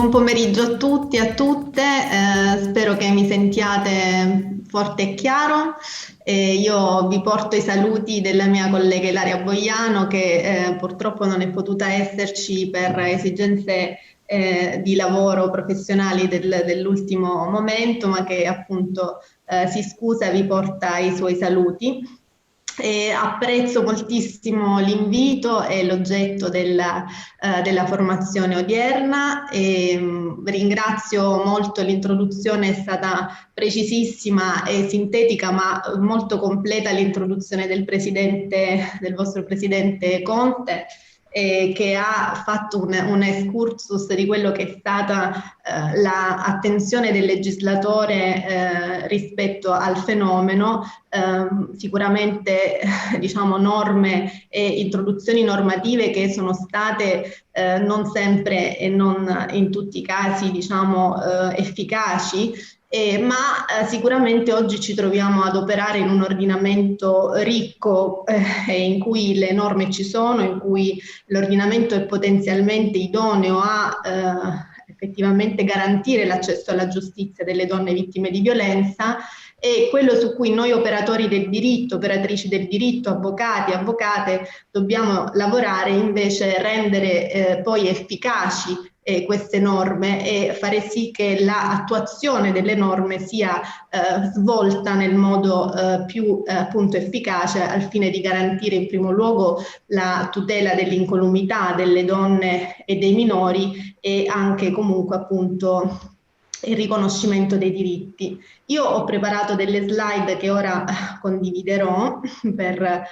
Buon pomeriggio a tutti e a tutte, spero che mi sentiate forte e chiaro. Io vi porto i saluti della mia collega Ilaria Boiano che purtroppo non è potuta esserci per esigenze di lavoro professionali dell'ultimo momento, ma che appunto si scusa e vi porta i suoi saluti. Apprezzo moltissimo l'invito e l'oggetto della formazione odierna e ringrazio molto l'introduzione, è stata precisissima e sintetica ma molto completa l'introduzione del vostro presidente Conte, che ha fatto un excursus di quello che è stata l'attenzione del legislatore rispetto al fenomeno. Sicuramente diciamo norme e introduzioni normative che sono state non sempre e non in tutti i casi diciamo efficaci, ma sicuramente oggi ci troviamo ad operare in un ordinamento ricco in cui le norme ci sono, in cui l'ordinamento è potenzialmente idoneo a effettivamente garantire l'accesso alla giustizia delle donne vittime di violenza, e quello su cui noi operatori del diritto, operatrici del diritto, avvocati, avvocate, dobbiamo lavorare invece rendere poi efficaci queste norme e fare sì che l'attuazione delle norme sia svolta nel modo più appunto efficace al fine di garantire in primo luogo la tutela dell'incolumità delle donne e dei minori e anche comunque appunto il riconoscimento dei diritti. Io ho preparato delle slide che ora condividerò per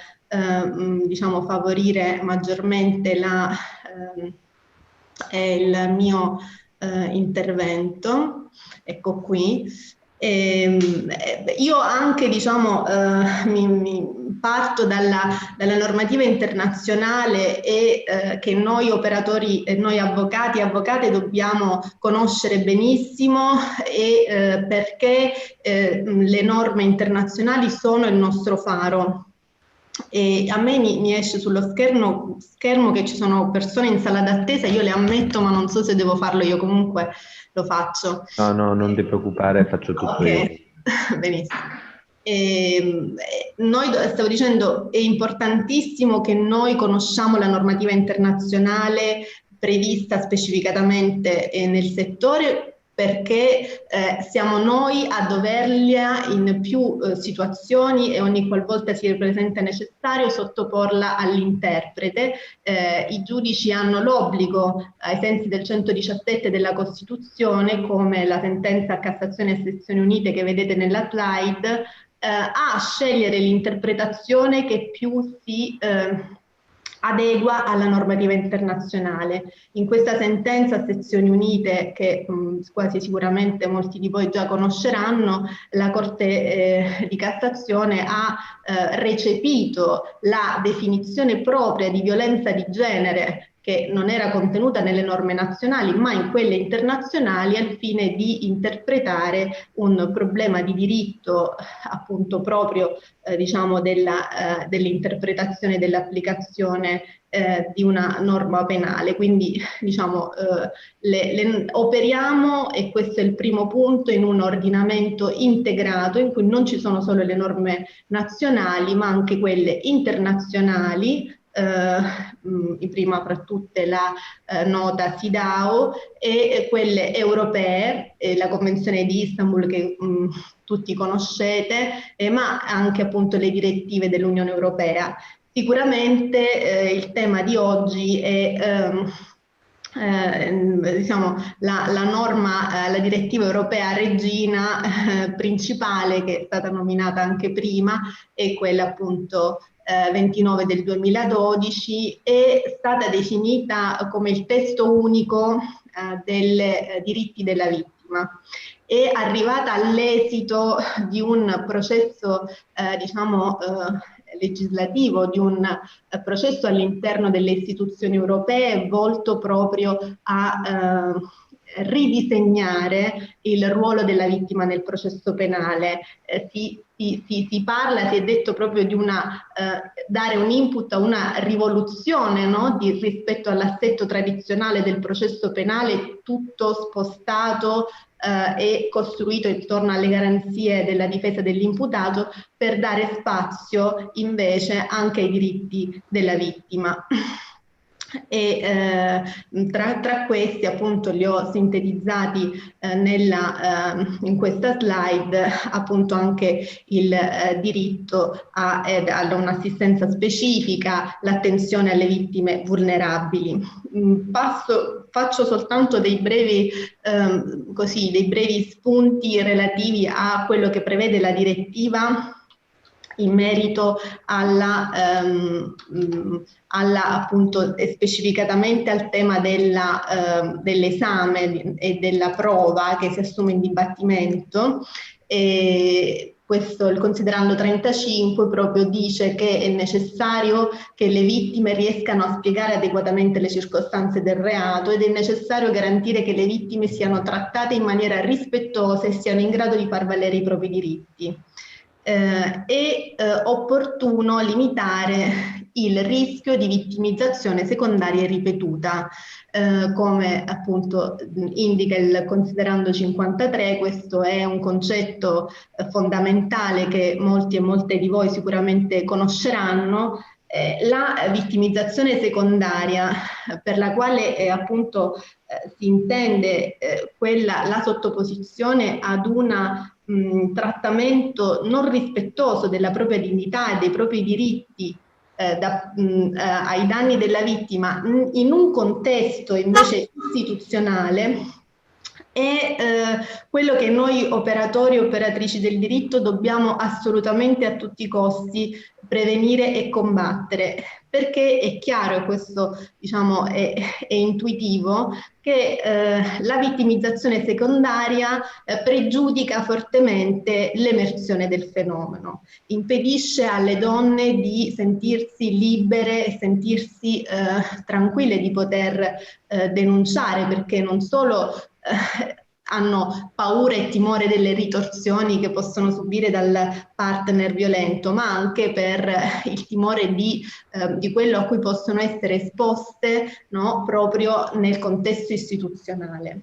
diciamo favorire maggiormente il mio intervento. Ecco qui. Io anche diciamo parto dalla normativa internazionale e che noi operatori e noi avvocati e avvocate dobbiamo conoscere benissimo perché le norme internazionali sono il nostro faro. E a me mi esce sullo schermo che ci sono persone in sala d'attesa, io le ammetto, ma non so se devo farlo io, comunque lo faccio. No, no, non ti preoccupare, faccio tutto io. Ok, benissimo. Noi, stavo dicendo, è importantissimo che noi conosciamo la normativa internazionale prevista specificatamente nel settore, perché siamo noi a doverla in più situazioni e ogni qualvolta si presenta necessario sottoporla all'interprete. I giudici hanno l'obbligo, ai sensi del 117 della Costituzione, come la sentenza a Cassazione e Sezioni Unite che vedete nella slide, a scegliere l'interpretazione che più si adegua alla normativa internazionale. In questa sentenza a Sezioni Unite, che quasi sicuramente molti di voi già conosceranno, la Corte di Cassazione ha recepito la definizione propria di violenza di genere, che non era contenuta nelle norme nazionali ma in quelle internazionali, al fine di interpretare un problema di diritto appunto proprio diciamo dell'interpretazione e dell'applicazione di una norma penale. Quindi diciamo operiamo, e questo è il primo punto, in un ordinamento integrato in cui non ci sono solo le norme nazionali ma anche quelle internazionali, prima fra tutte la nota SIDAO e quelle europee, la Convenzione di Istanbul che tutti conoscete, ma anche appunto le direttive dell'Unione Europea. Sicuramente il tema di oggi è diciamo la norma, la direttiva europea regina principale, che è stata nominata anche prima, è quella appunto 29 del 2012, è stata definita come il testo unico dei diritti della vittima. È arrivata all'esito di un processo diciamo legislativo, di un processo all'interno delle istituzioni europee volto proprio a ridisegnare il ruolo della vittima nel processo penale. Si parla, si è detto proprio di dare un input a una rivoluzione, no? Rispetto all'assetto tradizionale del processo penale, tutto spostato e costruito intorno alle garanzie della difesa dell'imputato, per dare spazio invece anche ai diritti della vittima. E tra questi appunto li ho sintetizzati in questa slide, appunto anche il diritto ad un'assistenza specifica, l'attenzione alle vittime vulnerabili. Faccio soltanto dei brevi spunti relativi a quello che prevede la direttiva in merito appunto specificatamente al tema dell'esame e della prova che si assume in dibattimento. E questo, il considerando 35, proprio dice che è necessario che le vittime riescano a spiegare adeguatamente le circostanze del reato ed è necessario garantire che le vittime siano trattate in maniera rispettosa e siano in grado di far valere i propri diritti. È opportuno limitare il rischio di vittimizzazione secondaria e ripetuta, come appunto indica il considerando 53. Questo è un concetto fondamentale che molti e molte di voi sicuramente conosceranno. La vittimizzazione secondaria, per la quale appunto si intende la sottoposizione ad un trattamento non rispettoso della propria dignità e dei propri diritti ai danni della vittima in un contesto invece istituzionale, è quello che noi operatori e operatrici del diritto dobbiamo assolutamente a tutti i costi prevenire e combattere, perché è chiaro, e questo diciamo è intuitivo, che la vittimizzazione secondaria pregiudica fortemente l'emersione del fenomeno, impedisce alle donne di sentirsi libere e sentirsi tranquille di poter denunciare, perché non solo hanno paura e timore delle ritorsioni che possono subire dal partner violento, ma anche per il timore di quello a cui possono essere esposte, no, proprio nel contesto istituzionale.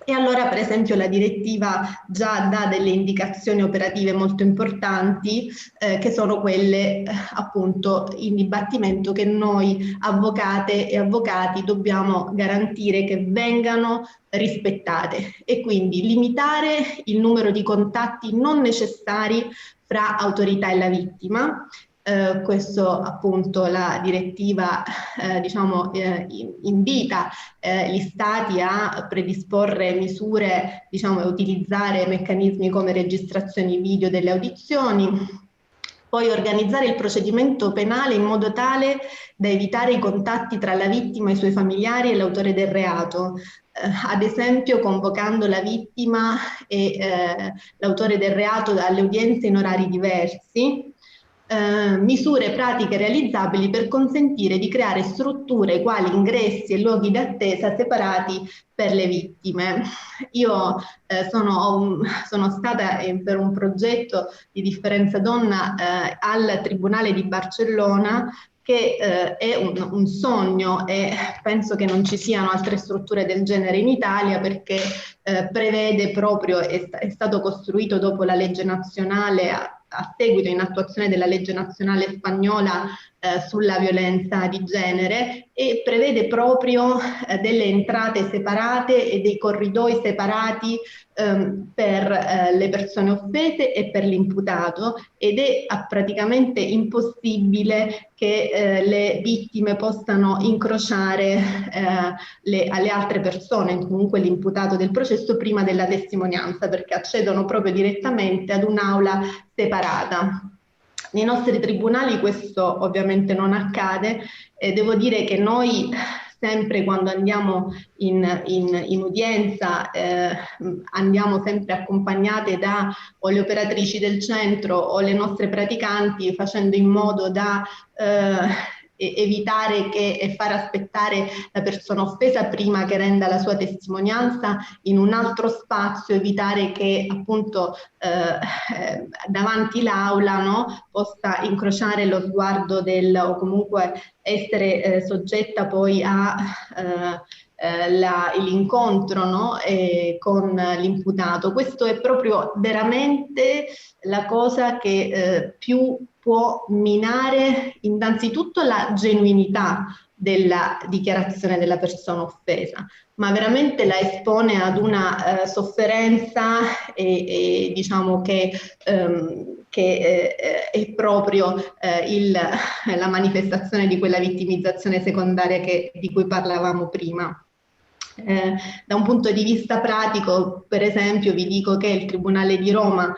E allora, per esempio, la direttiva già dà delle indicazioni operative molto importanti, che sono quelle appunto in dibattimento, che noi avvocate e avvocati dobbiamo garantire che vengano rispettate, e quindi limitare il numero di contatti non necessari fra autorità e la vittima. Questo appunto la direttiva invita gli Stati a predisporre misure, diciamo, e utilizzare meccanismi come registrazioni video delle audizioni. Poi organizzare il procedimento penale in modo tale da evitare i contatti tra la vittima e i suoi familiari e l'autore del reato, ad esempio convocando la vittima e l'autore del reato alle udienze in orari diversi. Misure pratiche realizzabili per consentire di creare strutture quali ingressi e luoghi d'attesa separati per le vittime. Io sono stata per un progetto di Differenza Donna al Tribunale di Barcellona, che è un sogno, e penso che non ci siano altre strutture del genere in Italia, perché prevede proprio, è stato costruito dopo la legge nazionale, a seguito in attuazione della legge nazionale spagnola sulla violenza di genere, e prevede proprio delle entrate separate e dei corridoi separati per le persone offese e per l'imputato, ed è praticamente impossibile che le vittime possano incrociare alle altre persone, comunque l'imputato del processo, prima della testimonianza, perché accedono proprio direttamente ad un'aula separata. Nei nostri tribunali questo ovviamente non accade, e devo dire che noi sempre quando andiamo in udienza andiamo sempre accompagnate da o le operatrici del centro o le nostre praticanti, facendo in modo da evitare e far aspettare la persona offesa prima che renda la sua testimonianza in un altro spazio, evitare che appunto davanti l'aula, no, possa incrociare lo sguardo o comunque essere soggetta poi a l'incontro, no, con l'imputato. Questo è proprio veramente la cosa che più può minare innanzitutto la genuinità della dichiarazione della persona offesa, ma veramente la espone ad una sofferenza e diciamo che è proprio la manifestazione di quella vittimizzazione secondaria di cui parlavamo prima. Da un punto di vista pratico, per esempio, vi dico che il Tribunale di Roma,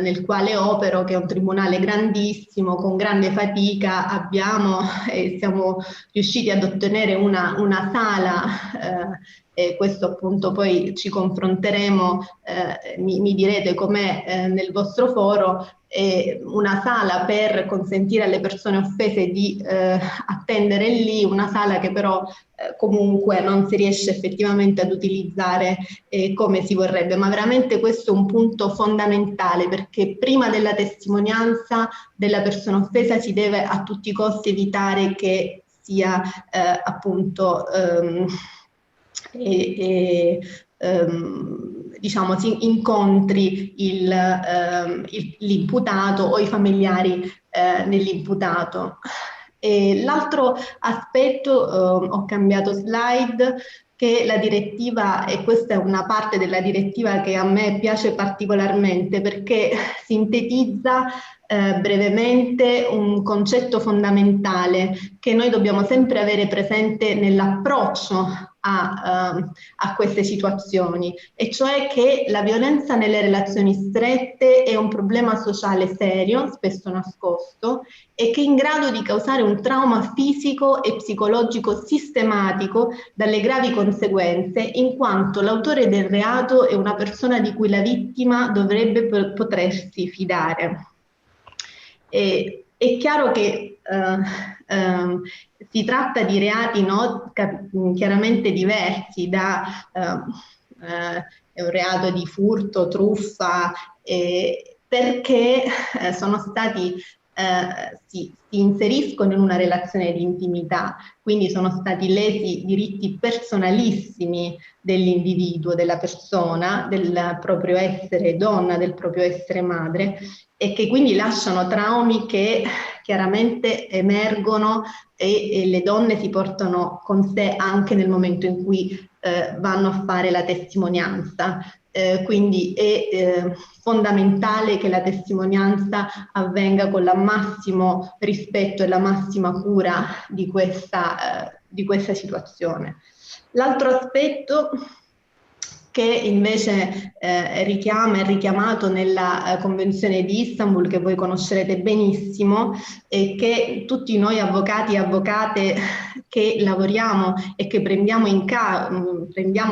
nel quale opero, che è un tribunale grandissimo, con grande fatica siamo riusciti ad ottenere una sala, e questo appunto poi ci confronteremo, mi direte com'è nel vostro foro, una sala per consentire alle persone offese di attendere lì, una sala che però comunque non si riesce effettivamente ad utilizzare come si vorrebbe, ma veramente questo è un punto fondamentale, perché prima della testimonianza della persona offesa si deve a tutti i costi evitare che sia appunto diciamo si incontri l'imputato o i familiari dell'imputato. L'altro aspetto, ho cambiato slide, che la direttiva, e questa è una parte della direttiva che a me piace particolarmente perché sintetizza brevemente un concetto fondamentale che noi dobbiamo sempre avere presente nell'approccio a queste situazioni, e cioè che la violenza nelle relazioni strette è un problema sociale serio, spesso nascosto, e che è in grado di causare un trauma fisico e psicologico sistematico dalle gravi conseguenze, in quanto l'autore del reato è una persona di cui la vittima dovrebbe potersi fidare. È chiaro che si tratta di reati, no, chiaramente diversi, è un reato di furto, truffa, perché sono stati si inseriscono in una relazione di intimità, quindi sono stati lesi diritti personalissimi dell'individuo, della persona, del proprio essere donna, del proprio essere madre, e che quindi lasciano traumi che chiaramente emergono e le donne si portano con sé anche nel momento in cui vanno a fare la testimonianza. Quindi è fondamentale che la testimonianza avvenga con il massimo rispetto e la massima cura di questa situazione. L'altro aspetto che invece è richiamato nella Convenzione di Istanbul, che voi conoscerete benissimo, e che tutti noi avvocati e avvocate che lavoriamo e che prendiamo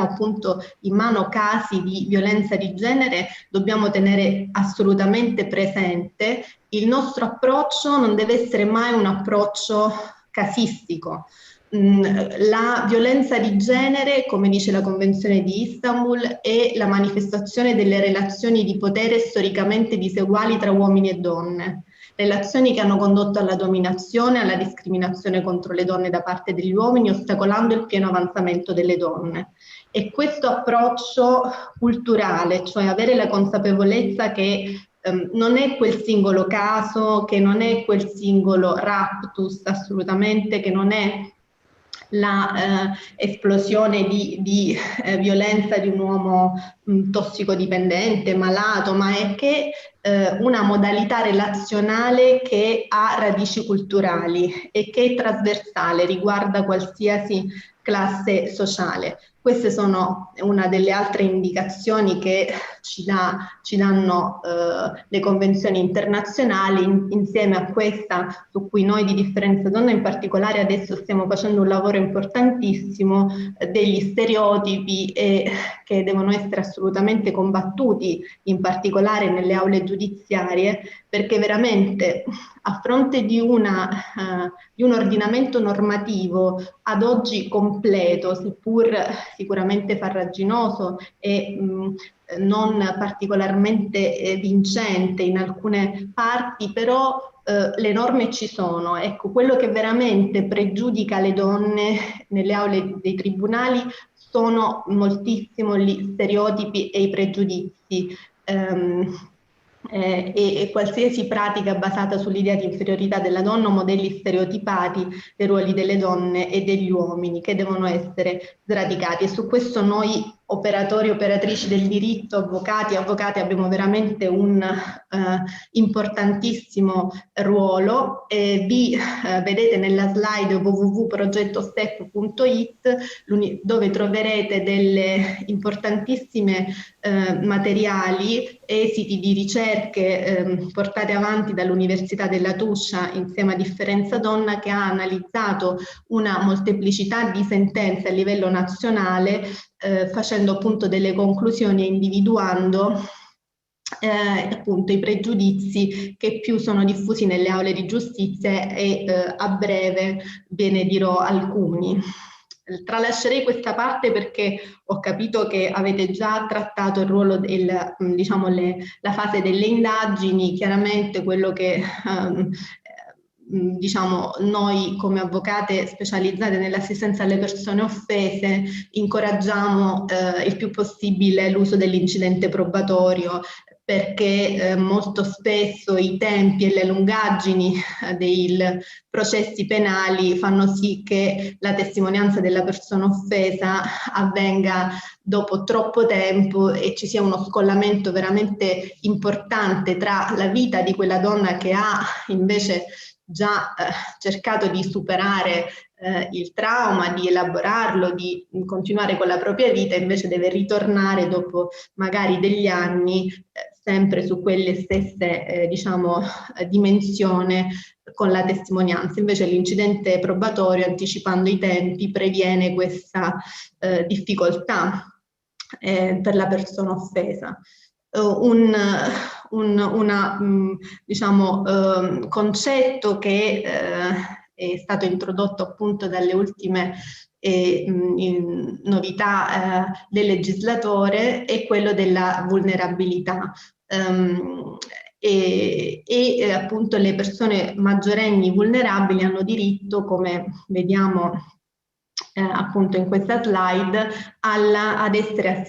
appunto in mano casi di violenza di genere dobbiamo tenere assolutamente presente. Il nostro approccio non deve essere mai un approccio casistico. La violenza di genere, come dice la Convenzione di Istanbul, è la manifestazione delle relazioni di potere storicamente diseguali tra uomini e donne, relazioni che hanno condotto alla dominazione, alla discriminazione contro le donne da parte degli uomini, ostacolando il pieno avanzamento delle donne. E questo approccio culturale, cioè avere la consapevolezza che non è quel singolo caso, che non è quel singolo raptus, assolutamente, che non è la esplosione di violenza di un uomo tossicodipendente, malato, ma è che una modalità relazionale che ha radici culturali e che è trasversale, riguarda qualsiasi classe sociale. Queste sono una delle altre indicazioni che ci danno le convenzioni internazionali, insieme a questa su cui noi di Differenza Donna in particolare adesso stiamo facendo un lavoro importantissimo, degli stereotipi che devono essere assolutamente combattuti, in particolare nelle aule pregiudiziarie, perché veramente a fronte di un ordinamento normativo ad oggi completo, seppur sicuramente farraginoso e non particolarmente vincente in alcune parti, però le norme ci sono. Ecco, quello che veramente pregiudica le donne nelle aule dei tribunali sono moltissimo gli stereotipi e i pregiudizi. E qualsiasi pratica basata sull'idea di inferiorità della donna o modelli stereotipati dei ruoli delle donne e degli uomini che devono essere sradicati. E su questo noi operatori e operatrici del diritto, avvocati, avvocate, abbiamo veramente un importantissimo ruolo. Vi vedete nella slide www.progettostep.it dove troverete delle importantissime materiali, esiti di ricerche portate avanti dall'Università della Tuscia insieme a Differenza Donna, che ha analizzato una molteplicità di sentenze a livello nazionale, facendo appunto delle conclusioni e individuando appunto i pregiudizi che più sono diffusi nelle aule di giustizia e a breve ve ne dirò alcuni. Tralascerei questa parte perché ho capito che avete già trattato il ruolo diciamo la fase delle indagini. Chiaramente quello che diciamo noi come avvocate specializzate nell'assistenza alle persone offese incoraggiamo il più possibile l'uso dell'incidente probatorio, perché molto spesso i tempi e le lungaggini dei processi penali fanno sì che la testimonianza della persona offesa avvenga dopo troppo tempo e ci sia uno scollamento veramente importante tra la vita di quella donna che ha invece già cercato di superare il trauma, di elaborarlo, di continuare con la propria vita, invece deve ritornare dopo magari degli anni sempre su quelle stesse diciamo dimensione con la testimonianza. Invece l'incidente probatorio, anticipando i tempi, previene questa difficoltà per la persona offesa. Diciamo, concetto che è stato introdotto appunto dalle ultime novità del legislatore è quello della vulnerabilità. Appunto le persone maggiorenni vulnerabili hanno diritto, come vediamo appunto in questa slide, ad essere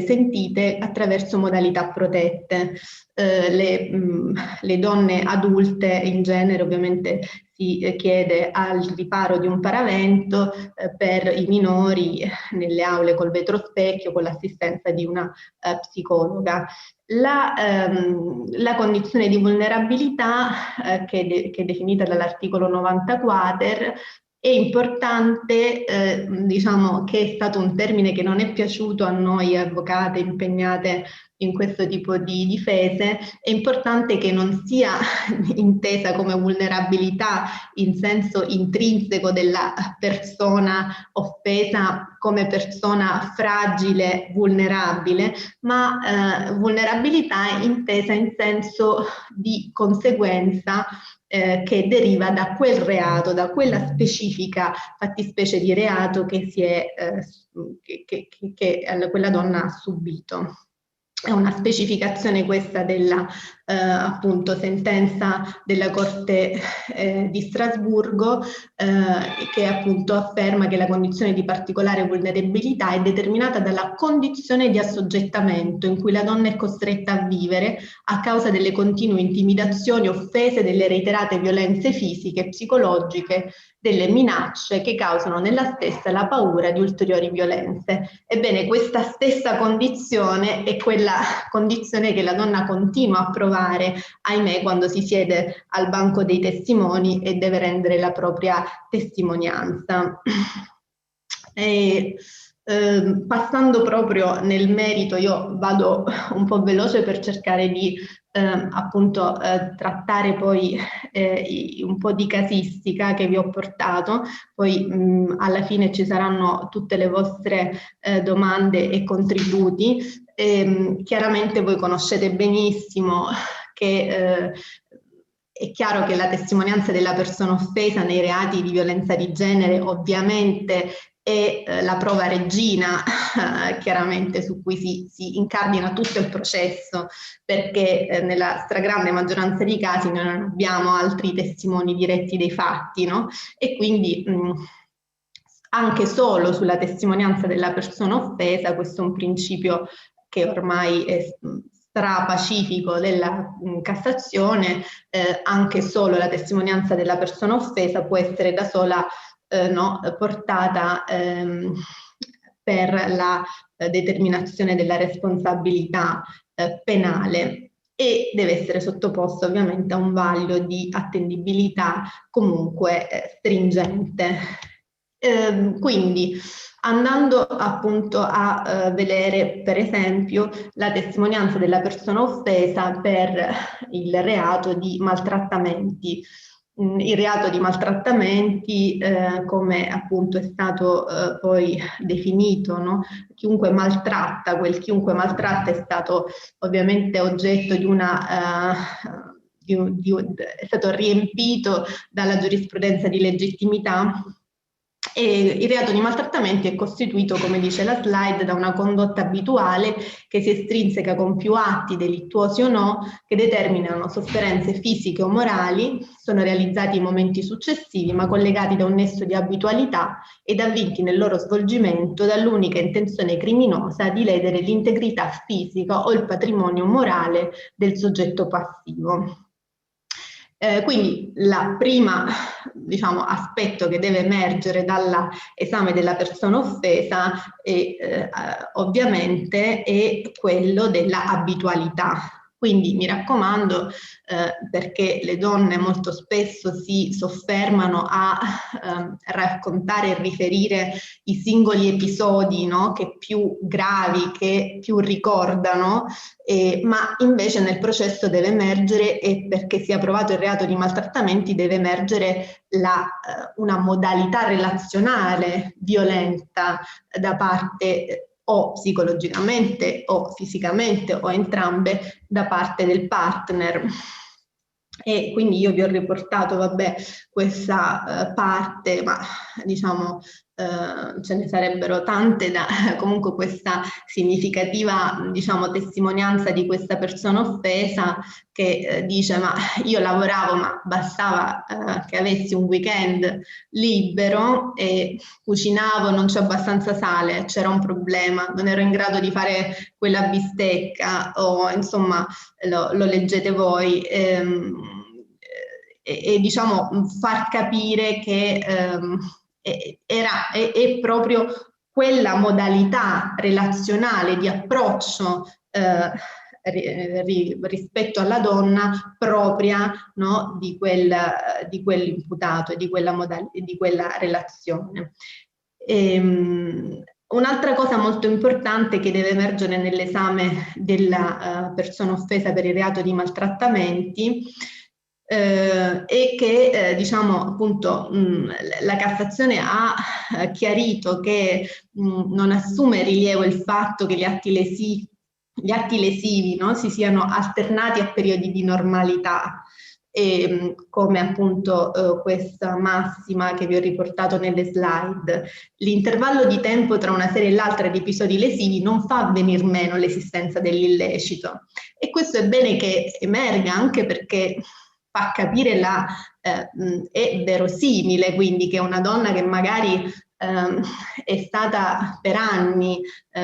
sentite attraverso modalità protette. Le donne adulte in genere ovviamente si chiede al riparo di un paravento, per i minori nelle aule col vetro specchio con l'assistenza di una psicologa. La condizione di vulnerabilità che è definita dall'articolo 90 quater è importante, diciamo che è stato un termine che non è piaciuto a noi avvocate impegnate in questo tipo di difese. È importante che non sia intesa come vulnerabilità in senso intrinseco della persona offesa come persona fragile, vulnerabile, ma vulnerabilità intesa in senso di conseguenza che deriva da quel reato, da quella specifica fattispecie di reato che quella donna ha subito. È una specificazione questa della appunto sentenza della Corte di Strasburgo che appunto afferma che la condizione di particolare vulnerabilità è determinata dalla condizione di assoggettamento in cui la donna è costretta a vivere a causa delle continue intimidazioni, offese, delle reiterate violenze fisiche e psicologiche, delle minacce che causano nella stessa la paura di ulteriori violenze. Ebbene, questa stessa condizione è quella condizione che la donna continua a provare, ahimè, quando si siede al banco dei testimoni e deve rendere la propria testimonianza. Passando proprio nel merito, io vado un po' veloce per cercare di appunto trattare poi un po' di casistica che vi ho portato, poi alla fine ci saranno tutte le vostre domande e contributi. Chiaramente voi conoscete benissimo che è chiaro che la testimonianza della persona offesa nei reati di violenza di genere ovviamente è la prova regina, chiaramente su cui si incardina tutto il processo, perché nella stragrande maggioranza dei casi noi non abbiamo altri testimoni diretti dei fatti, no? E quindi anche solo sulla testimonianza della persona offesa, questo è un principio che ormai è strapacifico della Cassazione, anche solo la testimonianza della persona offesa può essere da sola portata per la determinazione della responsabilità penale e deve essere sottoposta ovviamente a un vaglio di attendibilità comunque stringente. Quindi andando appunto a vedere per esempio la testimonianza della persona offesa per il reato di maltrattamenti. Il reato di maltrattamenti, come appunto è stato poi definito, no? Chiunque maltratta, quel chiunque maltratta è stato ovviamente oggetto di una... è stato riempito dalla giurisprudenza di legittimità. E il reato di maltrattamenti è costituito, come dice la slide, da una condotta abituale che si estrinseca con più atti delittuosi o no, che determinano sofferenze fisiche o morali, sono realizzati in momenti successivi ma collegati da un nesso di abitualità ed avvinti nel loro svolgimento dall'unica intenzione criminosa di ledere l'integrità fisica o il patrimonio morale del soggetto passivo. Quindi la prima, diciamo, aspetto che deve emergere dall'esame della persona offesa ovviamente è quello della abitualità. Quindi mi raccomando, perché le donne molto spesso si soffermano a raccontare e riferire i singoli episodi, no? Che più gravi, che più ricordano, ma invece nel processo deve emergere, e perché sia provato il reato di maltrattamenti, deve emergere una modalità relazionale violenta da parte o psicologicamente o fisicamente o entrambe da parte del partner. E quindi io vi ho riportato, vabbè, questa parte, ma diciamo ce ne sarebbero tante comunque questa significativa, diciamo, testimonianza di questa persona offesa che dice: ma io lavoravo, ma bastava che avessi un weekend libero e cucinavo, non c'è abbastanza sale, c'era un problema, non ero in grado di fare quella bistecca, o insomma lo leggete voi, e diciamo far capire che è proprio quella modalità relazionale di approccio rispetto alla donna propria, no, di quell'imputato e di quella relazione. Un'altra cosa molto importante che deve emergere nell'esame della persona offesa per il reato di maltrattamenti è che diciamo appunto la Cassazione ha chiarito che non assume rilievo il fatto che gli atti lesivi, no, si siano alternati a periodi di normalità, come appunto questa massima che vi ho riportato nelle slide. L'intervallo di tempo tra una serie e l'altra di episodi lesivi non fa venir meno l'esistenza dell'illecito, e questo è bene che emerga, anche perché fa capire è verosimile quindi che una donna che magari è stata per anni,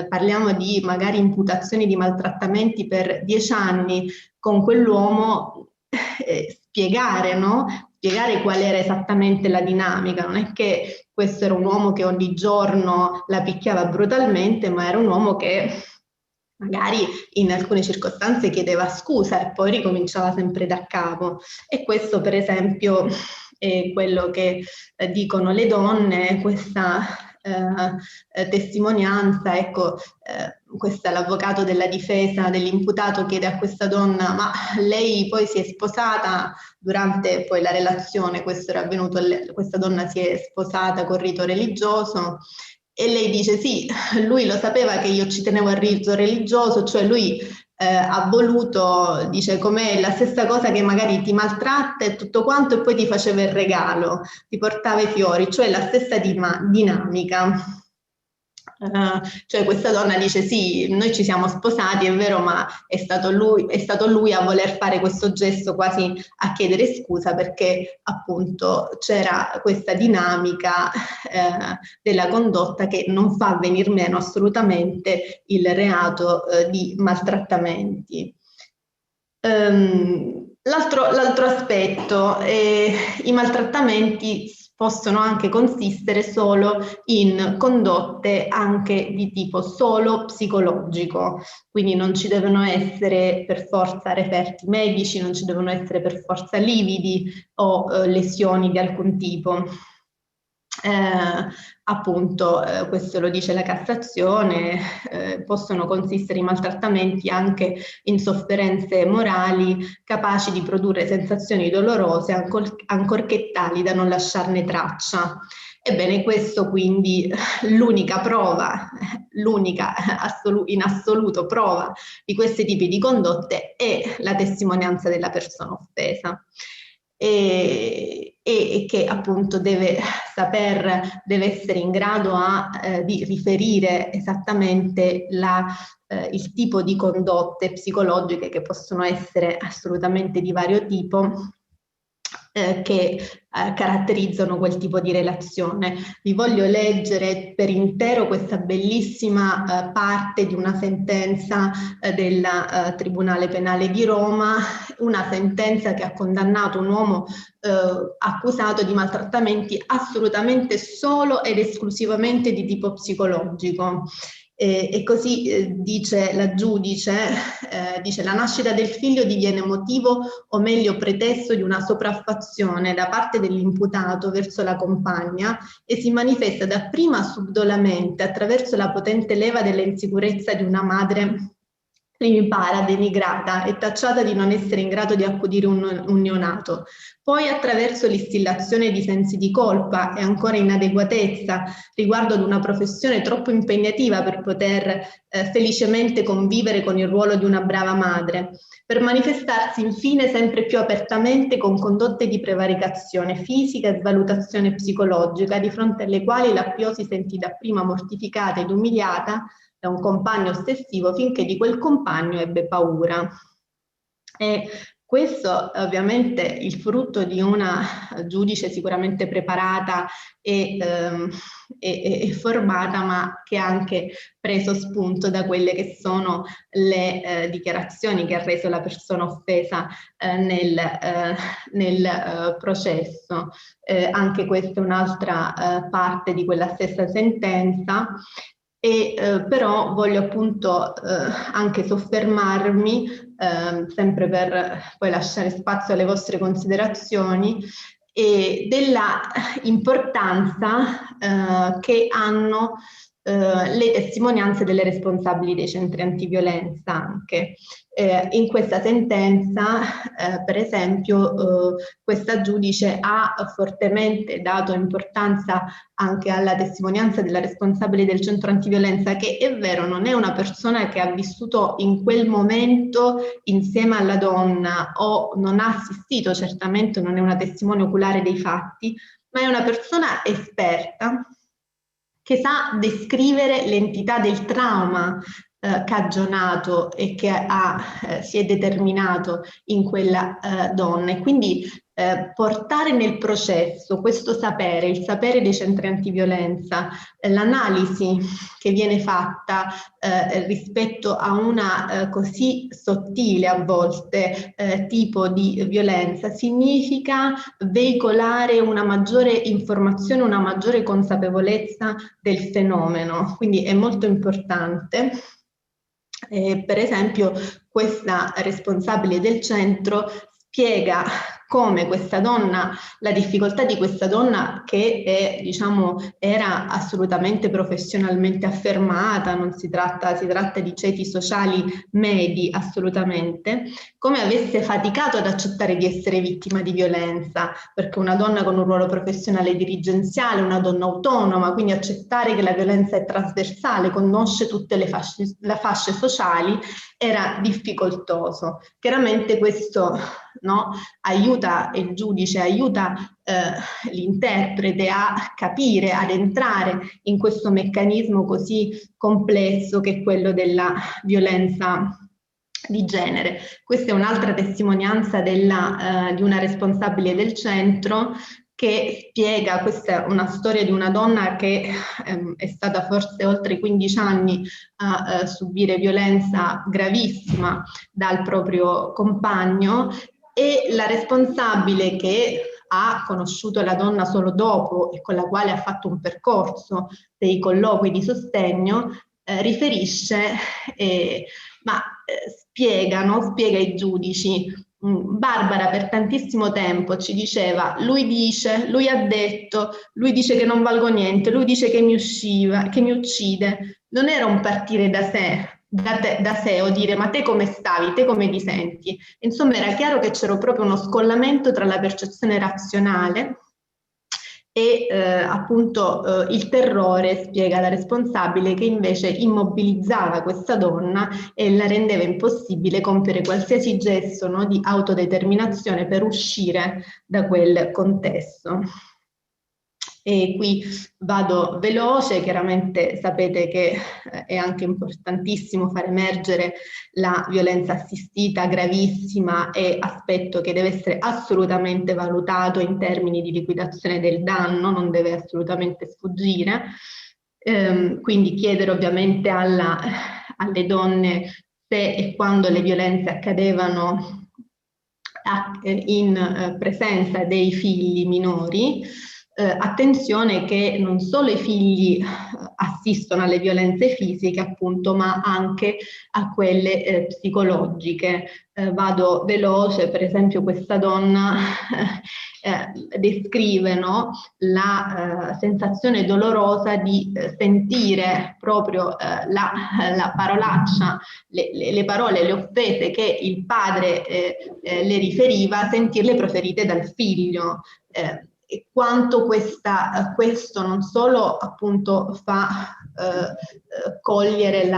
parliamo di magari imputazioni di maltrattamenti per 10 anni con quell'uomo, spiegare, no? Spiegare qual era esattamente la dinamica. Non è che questo era un uomo che ogni giorno la picchiava brutalmente, ma era un uomo che magari in alcune circostanze chiedeva scusa e poi ricominciava sempre da capo. E questo per esempio è quello che dicono le donne, questa testimonianza, ecco, questa l'avvocato della difesa dell'imputato chiede a questa donna: ma lei poi si è sposata durante poi la relazione, questo era avvenuto, questa donna si è sposata col rito religioso, E lei dice sì, lui lo sapeva che io ci tenevo al rito religioso, cioè lui ha voluto, dice, come la stessa cosa che magari ti maltratta e tutto quanto e poi ti faceva il regalo, ti portava i fiori, cioè la stessa dinamica. Cioè questa donna dice sì, noi ci siamo sposati, è vero, ma è stato lui a voler fare questo gesto quasi a chiedere scusa perché appunto c'era questa dinamica della condotta che non fa venir meno assolutamente il reato di maltrattamenti. L'altro aspetto, i maltrattamenti possono anche consistere solo in condotte anche di tipo solo psicologico, quindi non ci devono essere per forza referti medici, non ci devono essere per forza lividi o lesioni di alcun tipo. Appunto, questo lo dice la Cassazione, possono consistere i maltrattamenti anche in sofferenze morali capaci di produrre sensazioni dolorose ancorché tali da non lasciarne traccia. Ebbene, questo quindi l'unica prova, l'unica in assoluto prova di questi tipi di condotte è la testimonianza della persona offesa. E che appunto deve essere in grado di riferire esattamente il tipo di condotte psicologiche che possono essere assolutamente di vario tipo che caratterizzano quel tipo di relazione. Vi voglio leggere per intero questa bellissima parte di una sentenza del Tribunale Penale di Roma, una sentenza che ha condannato un uomo accusato di maltrattamenti assolutamente solo ed esclusivamente di tipo psicologico. E così dice la giudice, dice la nascita del figlio diviene motivo o meglio pretesto di una sopraffazione da parte dell'imputato verso la compagna e si manifesta dapprima subdolamente attraverso la potente leva della insicurezza di una madre primipara, denigrata e tacciata di non essere in grado di accudire un neonato, poi attraverso l'instillazione di sensi di colpa e ancora inadeguatezza riguardo ad una professione troppo impegnativa per poter felicemente convivere con il ruolo di una brava madre, per manifestarsi infine sempre più apertamente con condotte di prevaricazione fisica e svalutazione psicologica, di fronte alle quali la Pio si sentì dapprima mortificata ed umiliata da un compagno ossessivo finché di quel compagno ebbe paura. E questo è ovviamente il frutto di una giudice sicuramente preparata e formata, ma che ha anche preso spunto da quelle che sono le dichiarazioni che ha reso la persona offesa nel processo. Anche questa è un'altra parte di quella stessa sentenza. Però voglio appunto anche soffermarmi, sempre per poi lasciare spazio alle vostre considerazioni, e della importanza che hanno le testimonianze delle responsabili dei centri antiviolenza anche. In questa sentenza, per esempio, questa giudice ha fortemente dato importanza anche alla testimonianza della responsabile del centro antiviolenza, che è vero, non è una persona che ha vissuto in quel momento insieme alla donna o non ha assistito, certamente non è una testimone oculare dei fatti, ma è una persona esperta che sa descrivere l'entità del trauma cagionato e che si è determinato in quella donna, e quindi portare nel processo questo sapere, il sapere dei centri antiviolenza, l'analisi che viene fatta rispetto a una così sottile a volte tipo di violenza, significa veicolare una maggiore informazione, una maggiore consapevolezza del fenomeno, quindi è molto importante. Per esempio, questa responsabile del centro spiega come questa donna, la difficoltà di questa donna che è, diciamo, era assolutamente professionalmente affermata, non si tratta di ceti sociali medi assolutamente, come avesse faticato ad accettare di essere vittima di violenza, perché una donna con un ruolo professionale dirigenziale, una donna autonoma, quindi accettare che la violenza è trasversale, conosce tutte le fasce sociali, era difficoltoso. Chiaramente questo, no, aiuta il giudice, aiuta l'interprete a capire, ad entrare in questo meccanismo così complesso che è quello della violenza di genere. Questa è un'altra testimonianza di una responsabile del centro che spiega, questa è una storia di una donna che è stata forse oltre 15 anni a subire violenza gravissima dal proprio compagno, e la responsabile, che ha conosciuto la donna solo dopo e con la quale ha fatto un percorso dei colloqui di sostegno, riferisce, spiega ai giudici: Barbara per tantissimo tempo ci diceva, lui dice, lui ha detto, lui dice che non valgo niente, lui dice che mi uccide. Non era un partire da sé o dire ma te come stavi, te come ti senti. Insomma, era chiaro che c'era proprio uno scollamento tra la percezione razionale e appunto il terrore, spiega la responsabile, che invece immobilizzava questa donna e la rendeva impossibile compiere qualsiasi gesto, no, di autodeterminazione per uscire da quel contesto. E qui vado veloce, chiaramente sapete che è anche importantissimo far emergere la violenza assistita gravissima, e aspetto che deve essere assolutamente valutato in termini di liquidazione del danno, non deve assolutamente sfuggire. Quindi chiedere ovviamente alle donne se e quando le violenze accadevano in presenza dei figli minori. Attenzione che non solo i figli assistono alle violenze fisiche, appunto, ma anche a quelle psicologiche. Vado veloce, per esempio questa donna descrive, no, la sensazione dolorosa di sentire proprio la parolaccia, le parole, le offese che il padre le riferiva, sentirle proferite dal figlio. E quanto questo non solo appunto fa cogliere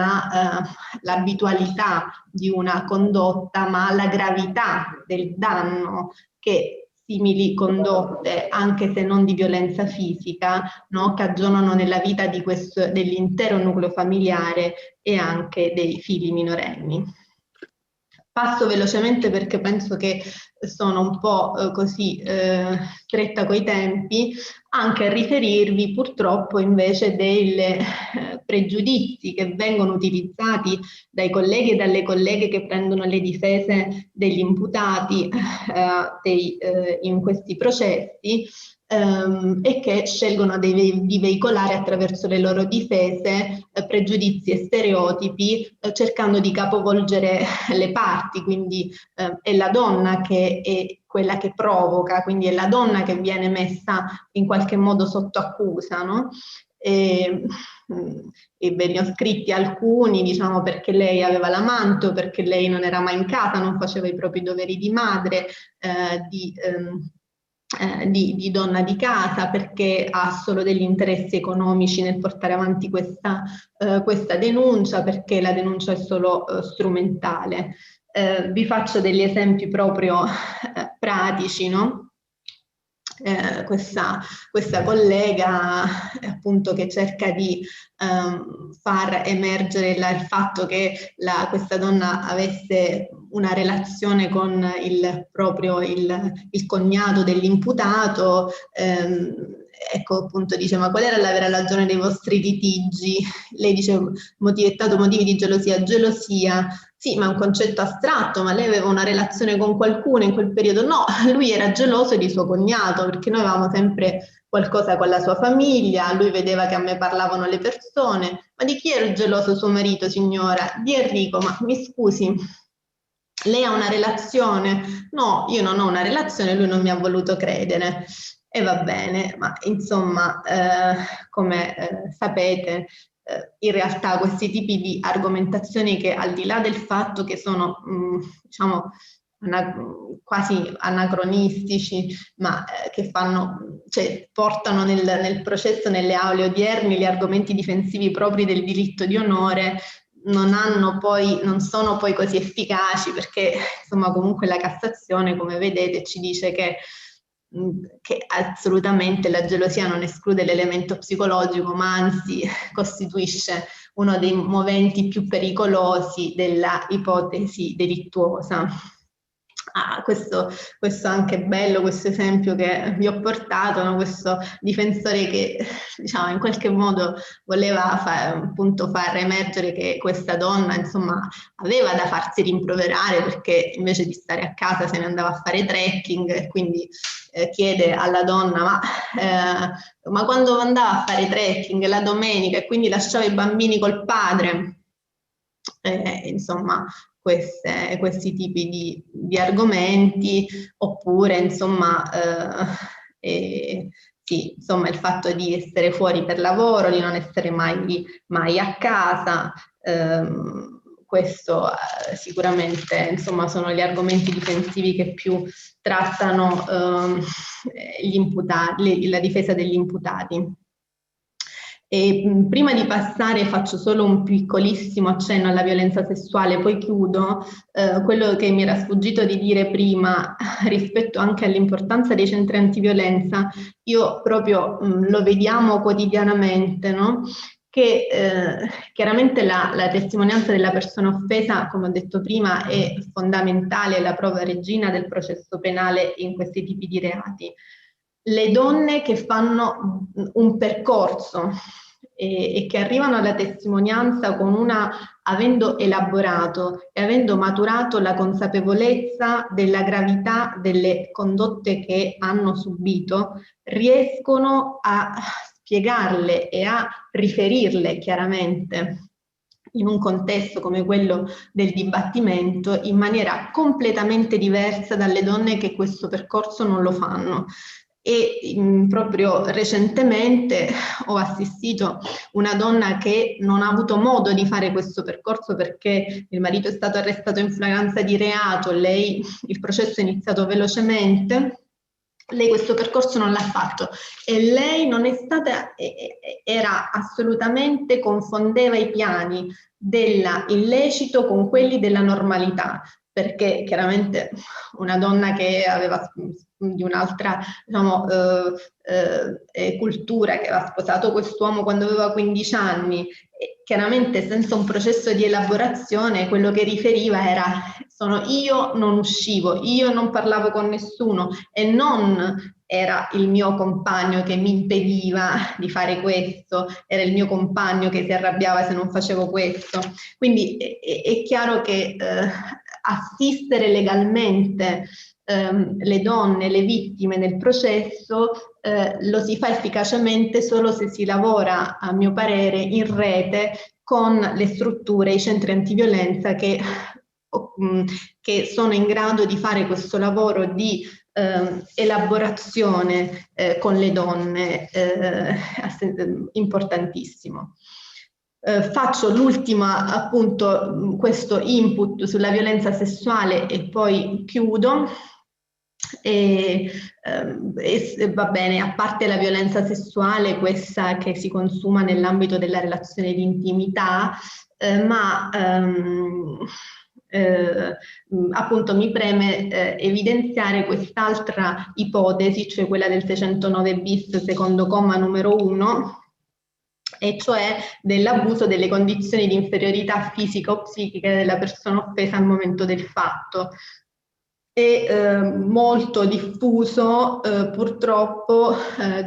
l'abitualità di una condotta, ma la gravità del danno che simili condotte, anche se non di violenza fisica, no, cagionano nella vita dell'intero nucleo familiare e anche dei figli minorenni. Passo velocemente perché penso che sono un po' così stretta coi tempi, anche a riferirvi purtroppo invece dei pregiudizi che vengono utilizzati dai colleghi e dalle colleghe che prendono le difese degli imputati in questi processi, e che scelgono di veicolare attraverso le loro difese pregiudizi e stereotipi, cercando di capovolgere le parti, quindi è la donna che è quella che provoca, quindi è la donna che viene messa in qualche modo sotto accusa, no? E ve ne ho scritti alcuni, diciamo, perché lei aveva l'amante, perché lei non era mai in casa, non faceva i propri doveri di madre, di donna di casa, perché ha solo degli interessi economici nel portare avanti questa denuncia, perché la denuncia è solo strumentale. Vi faccio degli esempi proprio pratici, no? Questa collega appunto che cerca di far emergere il fatto che questa donna avesse una relazione con il cognato dell'imputato. Ecco, appunto, dice: ma qual era la vera ragione dei vostri litigi? Lei dice: motivettato motivi di gelosia. Gelosia, sì, ma è un concetto astratto, ma lei aveva una relazione con qualcuno in quel periodo? No, lui era geloso di suo cognato, perché noi avevamo sempre qualcosa con la sua famiglia, lui vedeva che a me parlavano le persone. Ma di chi era geloso suo marito, signora? Di Enrico. Ma mi scusi, lei ha una relazione? No, io non ho una relazione, lui non mi ha voluto credere. E va bene, ma insomma, come sapete, in realtà questi tipi di argomentazioni che al di là del fatto che sono, diciamo, quasi anacronistici, ma che fanno, cioè, portano nel processo, nelle aule odierne, gli argomenti difensivi propri del diritto di onore, non sono poi così efficaci, perché insomma comunque la Cassazione, come vedete, ci dice che assolutamente la gelosia non esclude l'elemento psicologico, ma anzi costituisce uno dei moventi più pericolosi della ipotesi delittuosa. Questo è anche bello, questo esempio che vi ho portato, no? Questo difensore che, diciamo, in qualche modo voleva appunto far emergere che questa donna, insomma, aveva da farsi rimproverare, perché invece di stare a casa se ne andava a fare trekking, e quindi chiede alla donna: ma quando andava a fare trekking la domenica e quindi lasciava i bambini col padre? Insomma, questi tipi di argomenti, oppure insomma, sì, insomma, il fatto di essere fuori per lavoro, di non essere mai a casa, questo sicuramente, insomma, sono gli argomenti difensivi che più trattano gli imputati, la difesa degli imputati. E prima di passare faccio solo un piccolissimo accenno alla violenza sessuale, poi chiudo. Quello che mi era sfuggito di dire prima rispetto anche all'importanza dei centri antiviolenza, io proprio lo vediamo quotidianamente, no? Che chiaramente la testimonianza della persona offesa, come ho detto prima, è fondamentale, è la prova regina del processo penale in questi tipi di reati. Le donne che fanno un percorso e che arrivano alla testimonianza avendo elaborato e avendo maturato la consapevolezza della gravità delle condotte che hanno subito, riescono a spiegarle e a riferirle chiaramente in un contesto come quello del dibattimento in maniera completamente diversa dalle donne che questo percorso non lo fanno. E proprio recentemente ho assistito una donna che non ha avuto modo di fare questo percorso perché il marito è stato arrestato in flagranza di reato, il processo è iniziato velocemente, lei questo percorso non l'ha fatto e lei non è stata, era assolutamente, confondeva i piani dell'illecito con quelli della normalità, perché chiaramente una donna che aveva di un'altra, diciamo, cultura, che aveva sposato quest'uomo quando aveva 15 anni, chiaramente senza un processo di elaborazione, quello che riferiva era: io non uscivo, io non parlavo con nessuno, e non era il mio compagno che mi impediva di fare questo, era il mio compagno che si arrabbiava se non facevo questo. Quindi è chiaro che assistere legalmente le donne, le vittime nel processo, lo si fa efficacemente solo se si lavora, a mio parere, in rete con le strutture, i centri antiviolenza che sono in grado di fare questo lavoro di elaborazione con le donne, importantissimo. Faccio l'ultima, appunto, questo input sulla violenza sessuale e poi chiudo. Va bene, a parte la violenza sessuale, questa che si consuma nell'ambito della relazione di intimità, appunto mi preme evidenziare quest'altra ipotesi, cioè quella del 609 bis secondo comma numero 1, e cioè dell'abuso delle condizioni di inferiorità fisica o psichica della persona offesa al momento del fatto. È molto diffuso, purtroppo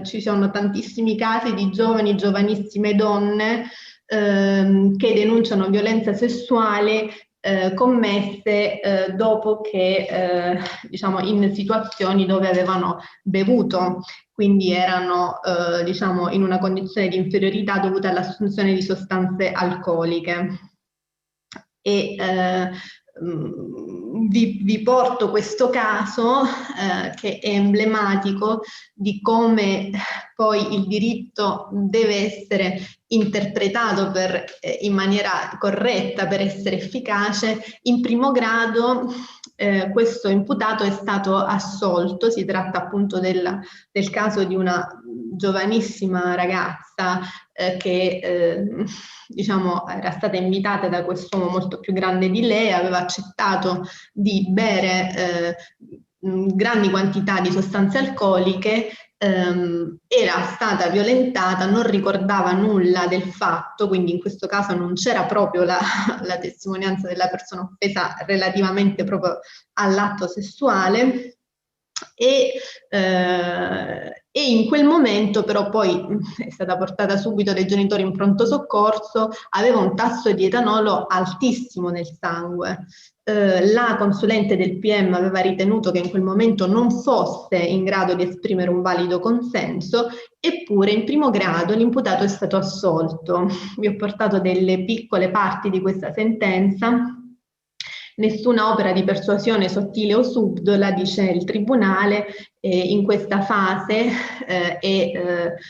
ci sono tantissimi casi di giovanissime donne che denunciano violenza sessuale commesse dopo che, diciamo, in situazioni dove avevano bevuto, quindi erano diciamo, in una condizione di inferiorità dovuta all'assunzione di sostanze alcoliche. E vi porto questo caso che è emblematico di come poi il diritto deve essere interpretato in maniera corretta per essere efficace. In primo grado questo imputato è stato assolto, si tratta appunto del caso di una giovanissima ragazza che diciamo era stata invitata da quest'uomo molto più grande di lei, aveva accettato di bere grandi quantità di sostanze alcoliche, era stata violentata, non ricordava nulla del fatto, quindi in questo caso non c'era proprio la testimonianza della persona offesa relativamente proprio all'atto sessuale. E in quel momento però poi è stata portata subito dai genitori in pronto soccorso, aveva un tasso di etanolo altissimo nel sangue. La consulente del PM aveva ritenuto che in quel momento non fosse in grado di esprimere un valido consenso, eppure in primo grado l'imputato è stato assolto. Vi ho portato delle piccole parti di questa sentenza. Nessuna opera di persuasione sottile o subdola, dice il Tribunale, in questa fase c'è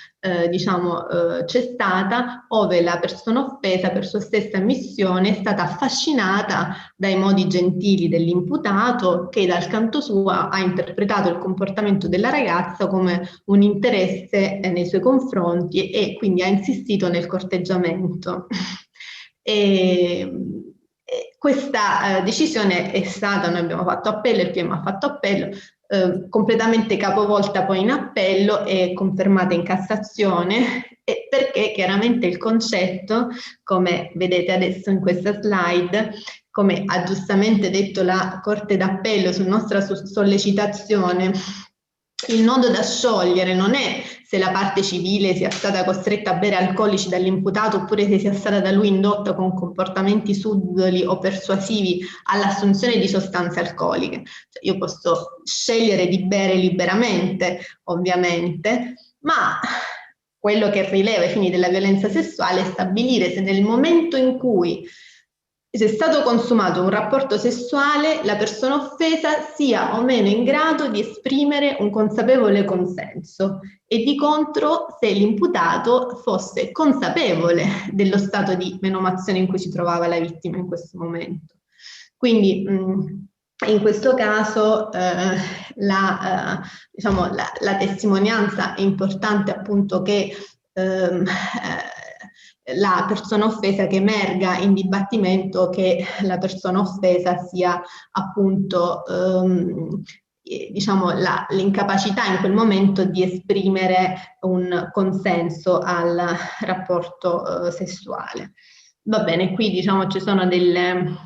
stata ove la persona offesa per sua stessa ammissione è stata affascinata dai modi gentili dell'imputato, che dal canto suo ha interpretato il comportamento della ragazza come un interesse nei suoi confronti e quindi ha insistito nel corteggiamento. Questa decisione è stata, noi abbiamo fatto appello, il PM ha fatto appello, completamente capovolta poi in appello e confermata in Cassazione, perché chiaramente il concetto, come vedete adesso in questa slide, come ha giustamente detto la Corte d'Appello su nostra sollecitazione, il nodo da sciogliere non è se la parte civile sia stata costretta a bere alcolici dall'imputato oppure se sia stata da lui indotta con comportamenti subdoli o persuasivi all'assunzione di sostanze alcoliche. Cioè, io posso scegliere di bere liberamente, ovviamente, ma quello che rileva ai fini della violenza sessuale è stabilire se nel momento in cui se è stato consumato un rapporto sessuale, la persona offesa sia o meno in grado di esprimere un consapevole consenso e di contro se l'imputato fosse consapevole dello stato di menomazione in cui si trovava la vittima in questo momento. Quindi in questo caso la testimonianza è importante appunto che la persona offesa, che emerga in dibattimento che la persona offesa sia appunto l'incapacità in quel momento di esprimere un consenso al rapporto sessuale. Va bene, qui diciamo ci sono delle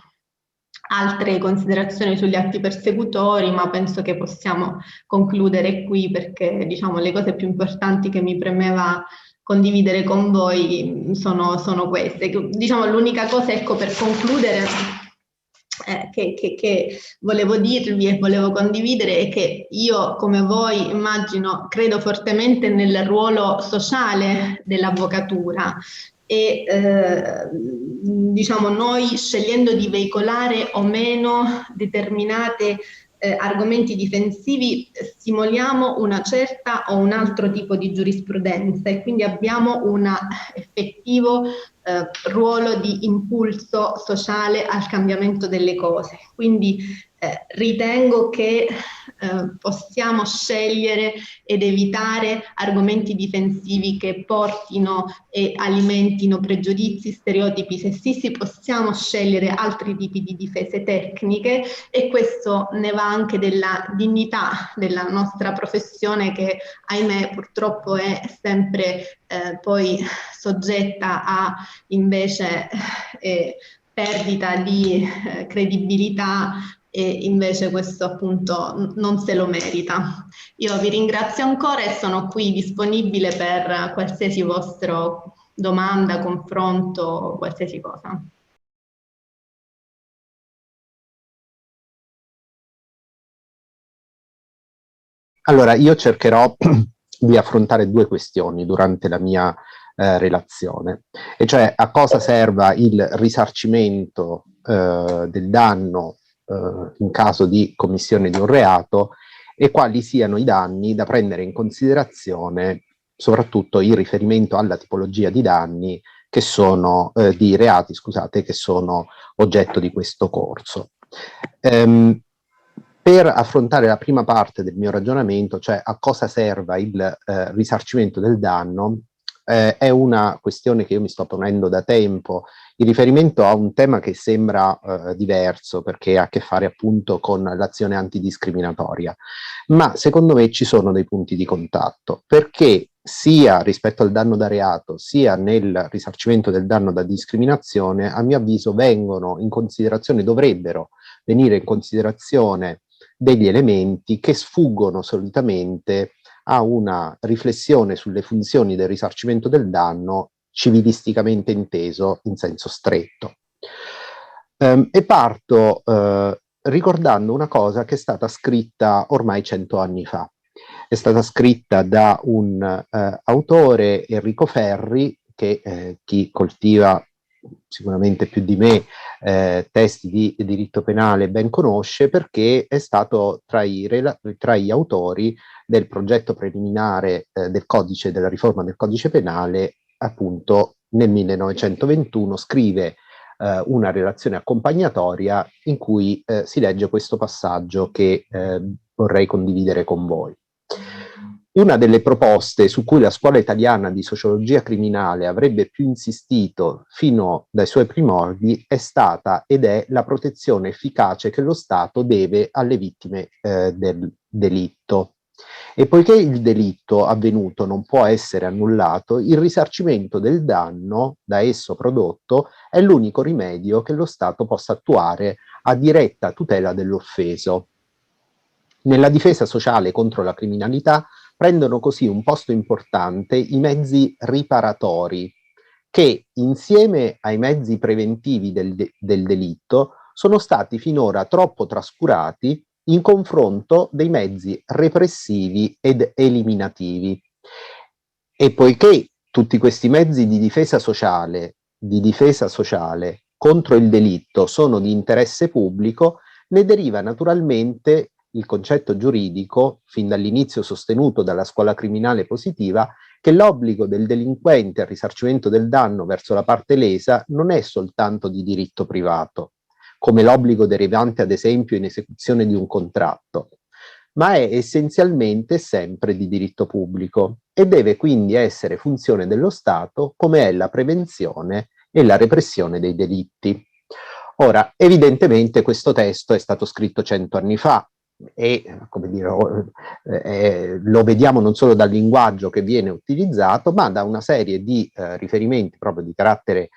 altre considerazioni sugli atti persecutori, ma penso che possiamo concludere qui perché diciamo le cose più importanti che mi premeva condividere con voi sono queste. Diciamo l'unica cosa, ecco, per concludere che volevo dirvi e volevo condividere è che io, come voi immagino, credo fortemente nel ruolo sociale dell'avvocatura e diciamo noi, scegliendo di veicolare o meno determinate argomenti difensivi, stimoliamo una certa o un altro tipo di giurisprudenza e quindi abbiamo un effettivo ruolo di impulso sociale al cambiamento delle cose. Quindi ritengo che possiamo scegliere ed evitare argomenti difensivi che portino e alimentino pregiudizi, stereotipi sessisti, possiamo scegliere altri tipi di difese tecniche e questo ne va anche della dignità della nostra professione che, ahimè, purtroppo è sempre poi soggetta a invece perdita di credibilità e invece questo appunto non se lo merita. Io vi ringrazio ancora e sono qui disponibile per qualsiasi vostra domanda, confronto, qualsiasi cosa. Allora, io cercherò di affrontare due questioni durante la mia relazione, e cioè a cosa serva il risarcimento del danno in caso di commissione di un reato e quali siano i danni da prendere in considerazione, soprattutto in riferimento alla tipologia di danni che sono, di reati, scusate, che sono oggetto di questo corso. Per affrontare la prima parte del mio ragionamento, cioè a cosa serva il risarcimento del danno, è una questione che io mi sto ponendo da tempo in riferimento a un tema che sembra diverso, perché ha a che fare appunto con l'azione antidiscriminatoria, ma secondo me ci sono dei punti di contatto, perché sia rispetto al danno da reato, sia nel risarcimento del danno da discriminazione, a mio avviso vengono in considerazione, dovrebbero venire in considerazione degli elementi che sfuggono solitamente a una riflessione sulle funzioni del risarcimento del danno civilisticamente inteso in senso stretto. E parto ricordando una cosa che è stata scritta ormai 100 anni fa. È stata scritta da un autore, Enrico Ferri, che chi coltiva sicuramente più di me testi di diritto penale ben conosce, perché è stato tra gli autori del progetto preliminare del codice, della riforma del codice penale, appunto nel 1921 scrive una relazione accompagnatoria in cui si legge questo passaggio che vorrei condividere con voi. Una delle proposte su cui la scuola italiana di sociologia criminale avrebbe più insistito fino dai suoi primordi è stata ed è la protezione efficace che lo Stato deve alle vittime del delitto. E poiché il delitto avvenuto non può essere annullato, il risarcimento del danno da esso prodotto è l'unico rimedio che lo Stato possa attuare a diretta tutela dell'offeso. Nella difesa sociale contro la criminalità prendono così un posto importante i mezzi riparatori, che insieme ai mezzi preventivi del delitto sono stati finora troppo trascurati in confronto dei mezzi repressivi ed eliminativi. E poiché tutti questi mezzi di difesa sociale contro il delitto sono di interesse pubblico, ne deriva naturalmente il concetto giuridico, fin dall'inizio sostenuto dalla scuola criminale positiva, che l'obbligo del delinquente al risarcimento del danno verso la parte lesa non è soltanto di diritto privato, come l'obbligo derivante ad esempio in esecuzione di un contratto, ma è essenzialmente sempre di diritto pubblico e deve quindi essere funzione dello Stato come è la prevenzione e la repressione dei delitti. Ora, evidentemente questo testo è stato scritto 100 anni fa, e come dire, lo vediamo non solo dal linguaggio che viene utilizzato, ma da una serie di riferimenti proprio di carattere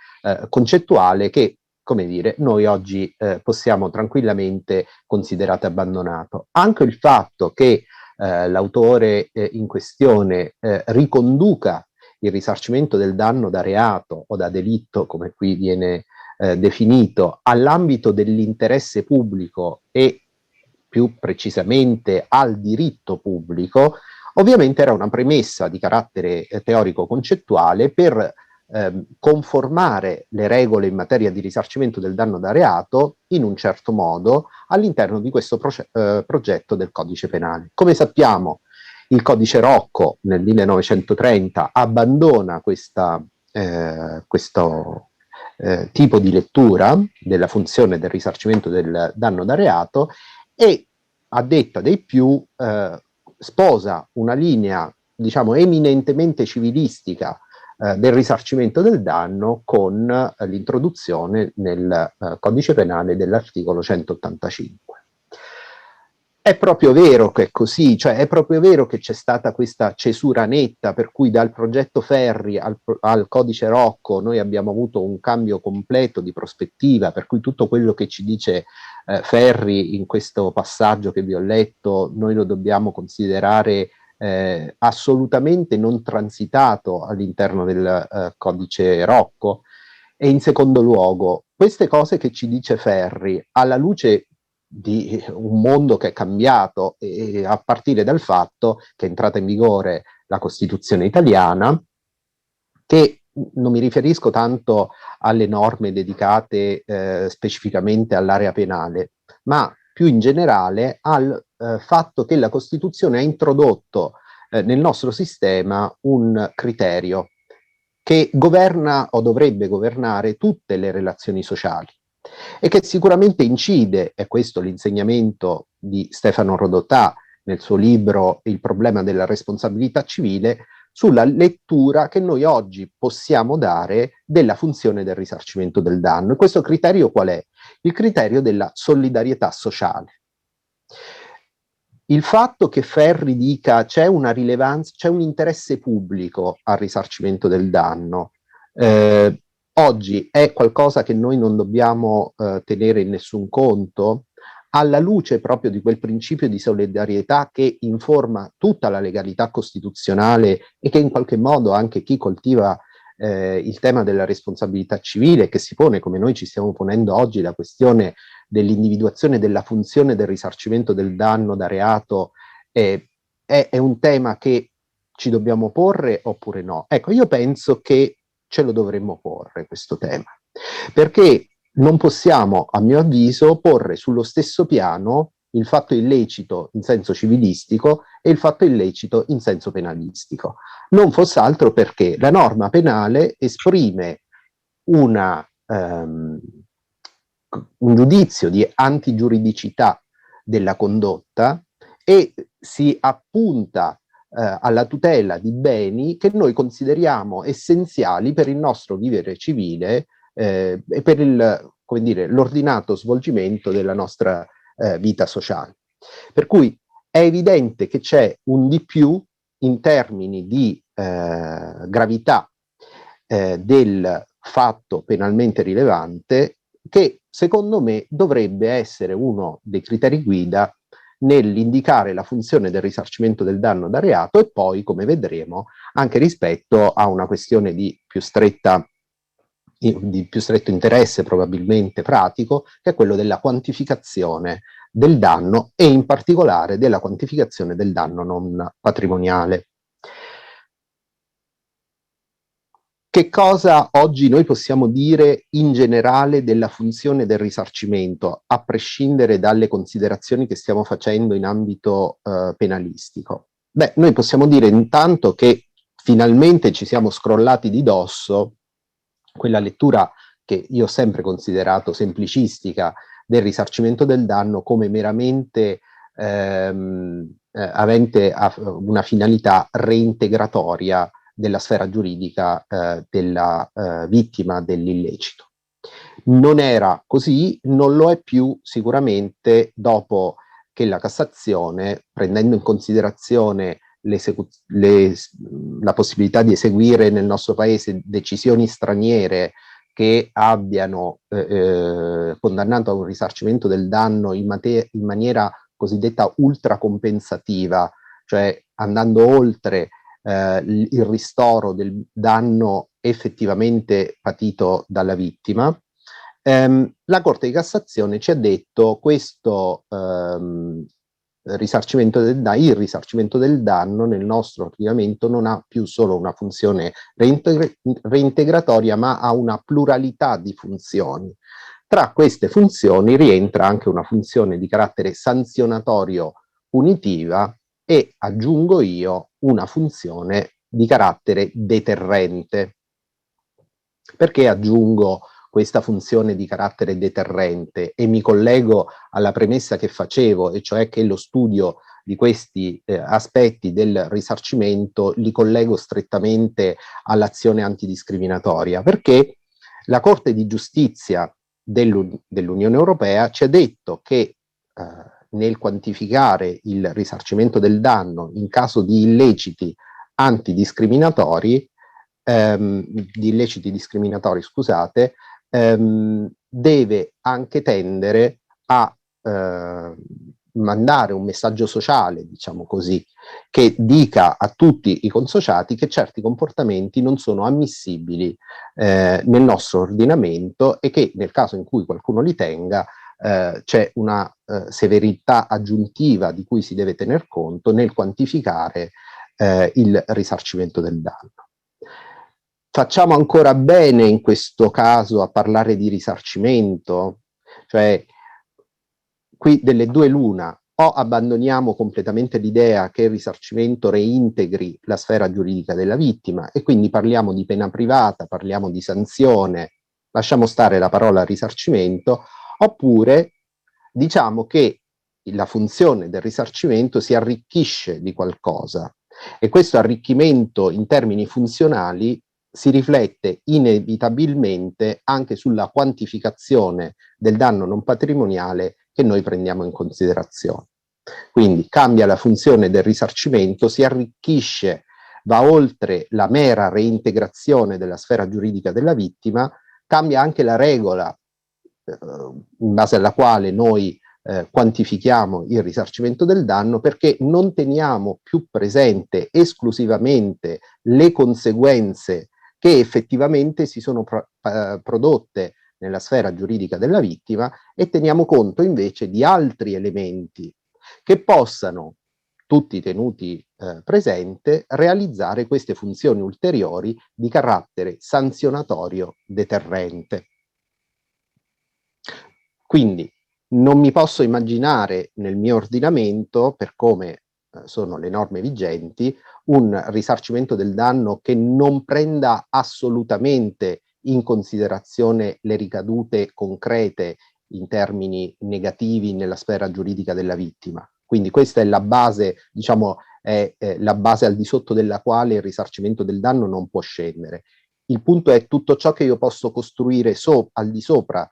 concettuale che, come dire, noi oggi possiamo tranquillamente considerare abbandonato. Anche il fatto che l'autore in questione riconduca il risarcimento del danno da reato o da delitto, come qui viene definito, all'ambito dell'interesse pubblico e più precisamente al diritto pubblico, ovviamente era una premessa di carattere teorico-concettuale per conformare le regole in materia di risarcimento del danno da reato in un certo modo all'interno di questo progetto del codice penale. Come sappiamo, il codice Rocco nel 1930 abbandona questo tipo di lettura della funzione del risarcimento del danno da reato e, a detta dei più, sposa una linea, diciamo, eminentemente civilistica del risarcimento del danno con l'introduzione nel codice penale dell'articolo 185. È proprio vero che è così, cioè è proprio vero che c'è stata questa cesura netta per cui dal progetto Ferri al codice Rocco noi abbiamo avuto un cambio completo di prospettiva, per cui tutto quello che ci dice Ferri in questo passaggio che vi ho letto noi lo dobbiamo considerare assolutamente non transitato all'interno del codice Rocco. E in secondo luogo, queste cose che ci dice Ferri, alla luce di un mondo che è cambiato a partire dal fatto che è entrata in vigore la Costituzione italiana, che non mi riferisco tanto alle norme dedicate specificamente all'area penale, ma più in generale al fatto che la Costituzione ha introdotto nel nostro sistema un criterio che governa o dovrebbe governare tutte le relazioni sociali e che sicuramente incide, è questo l'insegnamento di Stefano Rodotà nel suo libro Il problema della responsabilità civile, sulla lettura che noi oggi possiamo dare della funzione del risarcimento del danno. E questo criterio qual è? Il criterio della solidarietà sociale. Il fatto che Ferri dica c'è una rilevanza, c'è un interesse pubblico al risarcimento del danno, oggi è qualcosa che noi non dobbiamo tenere in nessun conto, alla luce proprio di quel principio di solidarietà che informa tutta la legalità costituzionale e che in qualche modo anche chi coltiva il tema della responsabilità civile, che si pone come noi ci stiamo ponendo oggi la questione dell'individuazione della funzione del risarcimento del danno da reato, è un tema che ci dobbiamo porre oppure no? Ecco, io penso che ce lo dovremmo porre questo tema, perché non possiamo, a mio avviso, porre sullo stesso piano il fatto illecito in senso civilistico e il fatto illecito in senso penalistico. Non fosse altro perché la norma penale esprime un giudizio di antigiuridicità della condotta e si appunta alla tutela di beni che noi consideriamo essenziali per il nostro vivere civile e per come dire, l'ordinato svolgimento della nostra vita sociale. Per cui è evidente che c'è un di più in termini di gravità del fatto penalmente rilevante, che secondo me dovrebbe essere uno dei criteri guida nell'indicare la funzione del risarcimento del danno da reato e poi, come vedremo, anche rispetto a una questione di più stretto interesse probabilmente pratico, che è quello della quantificazione del danno e in particolare della quantificazione del danno non patrimoniale. Che cosa oggi noi possiamo dire in generale della funzione del risarcimento, a prescindere dalle considerazioni che stiamo facendo in ambito penalistico? Beh, noi possiamo dire intanto che finalmente ci siamo scrollati di dosso quella lettura che io ho sempre considerato semplicistica del risarcimento del danno come meramente avente una finalità reintegratoria della sfera giuridica della vittima dell'illecito. Non era così, non lo è più sicuramente dopo che la Cassazione, prendendo in considerazione la possibilità di eseguire nel nostro paese decisioni straniere che abbiano condannato a un risarcimento del danno in maniera cosiddetta ultracompensativa, cioè andando oltre il ristoro del danno effettivamente patito dalla vittima. La Corte di Cassazione ci ha detto questo il risarcimento del danno nel nostro ordinamento non ha più solo una funzione reintegratoria, ma ha una pluralità di funzioni. Tra queste funzioni rientra anche una funzione di carattere sanzionatorio punitiva e, aggiungo io, una funzione di carattere deterrente. Perché aggiungo questa funzione di carattere deterrente e mi collego alla premessa che facevo, e cioè che lo studio di questi aspetti del risarcimento li collego strettamente all'azione antidiscriminatoria? Perché la Corte di Giustizia dell'Unione Europea ci ha detto che nel quantificare il risarcimento del danno in caso di illeciti antidiscriminatori, scusate, deve anche tendere a mandare un messaggio sociale, diciamo così, che dica a tutti i consociati che certi comportamenti non sono ammissibili nel nostro ordinamento e che nel caso in cui qualcuno li tenga c'è una severità aggiuntiva di cui si deve tener conto nel quantificare il risarcimento del danno. Facciamo ancora bene in questo caso a parlare di risarcimento? Cioè, qui delle due l'una: o abbandoniamo completamente l'idea che il risarcimento reintegri la sfera giuridica della vittima e quindi parliamo di pena privata, parliamo di sanzione, lasciamo stare la parola risarcimento, oppure diciamo che la funzione del risarcimento si arricchisce di qualcosa e questo arricchimento in termini funzionali si riflette inevitabilmente anche sulla quantificazione del danno non patrimoniale che noi prendiamo in considerazione. Quindi cambia la funzione del risarcimento, si arricchisce, va oltre la mera reintegrazione della sfera giuridica della vittima, cambia anche la regola in base alla quale noi quantifichiamo il risarcimento del danno, perché non teniamo più presente esclusivamente le conseguenze che effettivamente si sono prodotte nella sfera giuridica della vittima e teniamo conto invece di altri elementi che possano, tutti tenuti presente, realizzare queste funzioni ulteriori di carattere sanzionatorio deterrente. Quindi non mi posso immaginare nel mio ordinamento, per come sono le norme vigenti, un risarcimento del danno che non prenda assolutamente in considerazione le ricadute concrete in termini negativi nella sfera giuridica della vittima. Quindi questa è la base, diciamo, è la base al di sotto della quale il risarcimento del danno non può scendere. Il punto è tutto ciò che io posso costruire al di sopra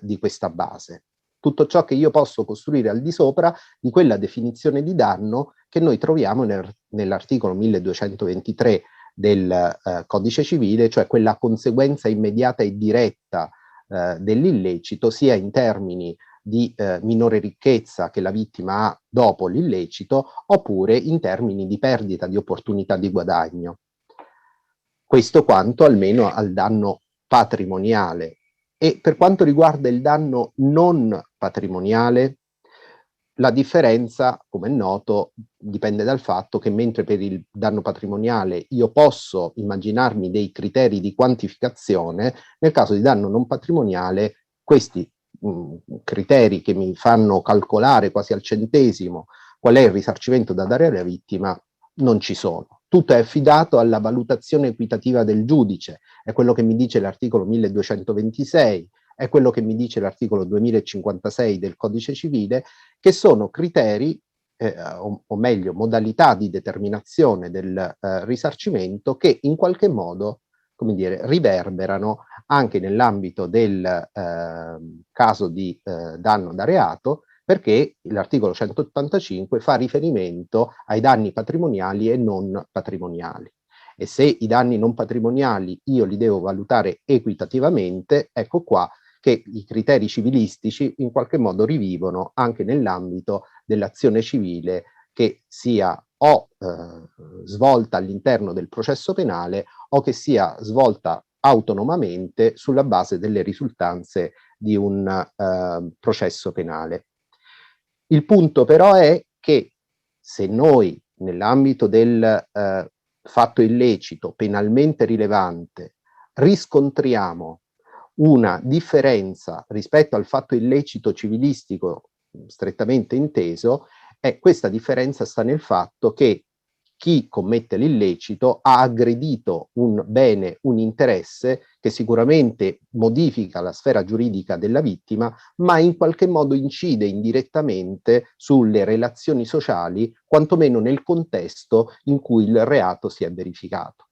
di questa base. Tutto ciò che io posso costruire al di sopra di quella definizione di danno che noi troviamo nell'articolo 1223 del Codice Civile, cioè quella conseguenza immediata e diretta dell'illecito, sia in termini di minore ricchezza che la vittima ha dopo l'illecito, oppure in termini di perdita di opportunità di guadagno. Questo quanto almeno al danno patrimoniale. E per quanto riguarda il danno non patrimoniale, la differenza, come è noto, dipende dal fatto che mentre per il danno patrimoniale io posso immaginarmi dei criteri di quantificazione, nel caso di danno non patrimoniale questi criteri che mi fanno calcolare quasi al centesimo qual è il risarcimento da dare alla vittima non ci sono. Tutto è affidato alla valutazione equitativa del giudice, è quello che mi dice l'articolo 1226, è quello che mi dice l'articolo 2056 del Codice Civile, che sono criteri, o meglio, modalità di determinazione del risarcimento che in qualche modo, come dire, riverberano anche nell'ambito del caso di danno da reato, perché l'articolo 185 fa riferimento ai danni patrimoniali e non patrimoniali. E se i danni non patrimoniali io li devo valutare equitativamente, ecco qua che i criteri civilistici in qualche modo rivivono anche nell'ambito dell'azione civile che sia o svolta all'interno del processo penale o che sia svolta autonomamente sulla base delle risultanze di un processo penale. Il punto però è che se noi nell'ambito del fatto illecito penalmente rilevante riscontriamo una differenza rispetto al fatto illecito civilistico strettamente inteso, questa differenza sta nel fatto che chi commette l'illecito ha aggredito un bene, un interesse che sicuramente modifica la sfera giuridica della vittima, ma in qualche modo incide indirettamente sulle relazioni sociali, quantomeno nel contesto in cui il reato si è verificato.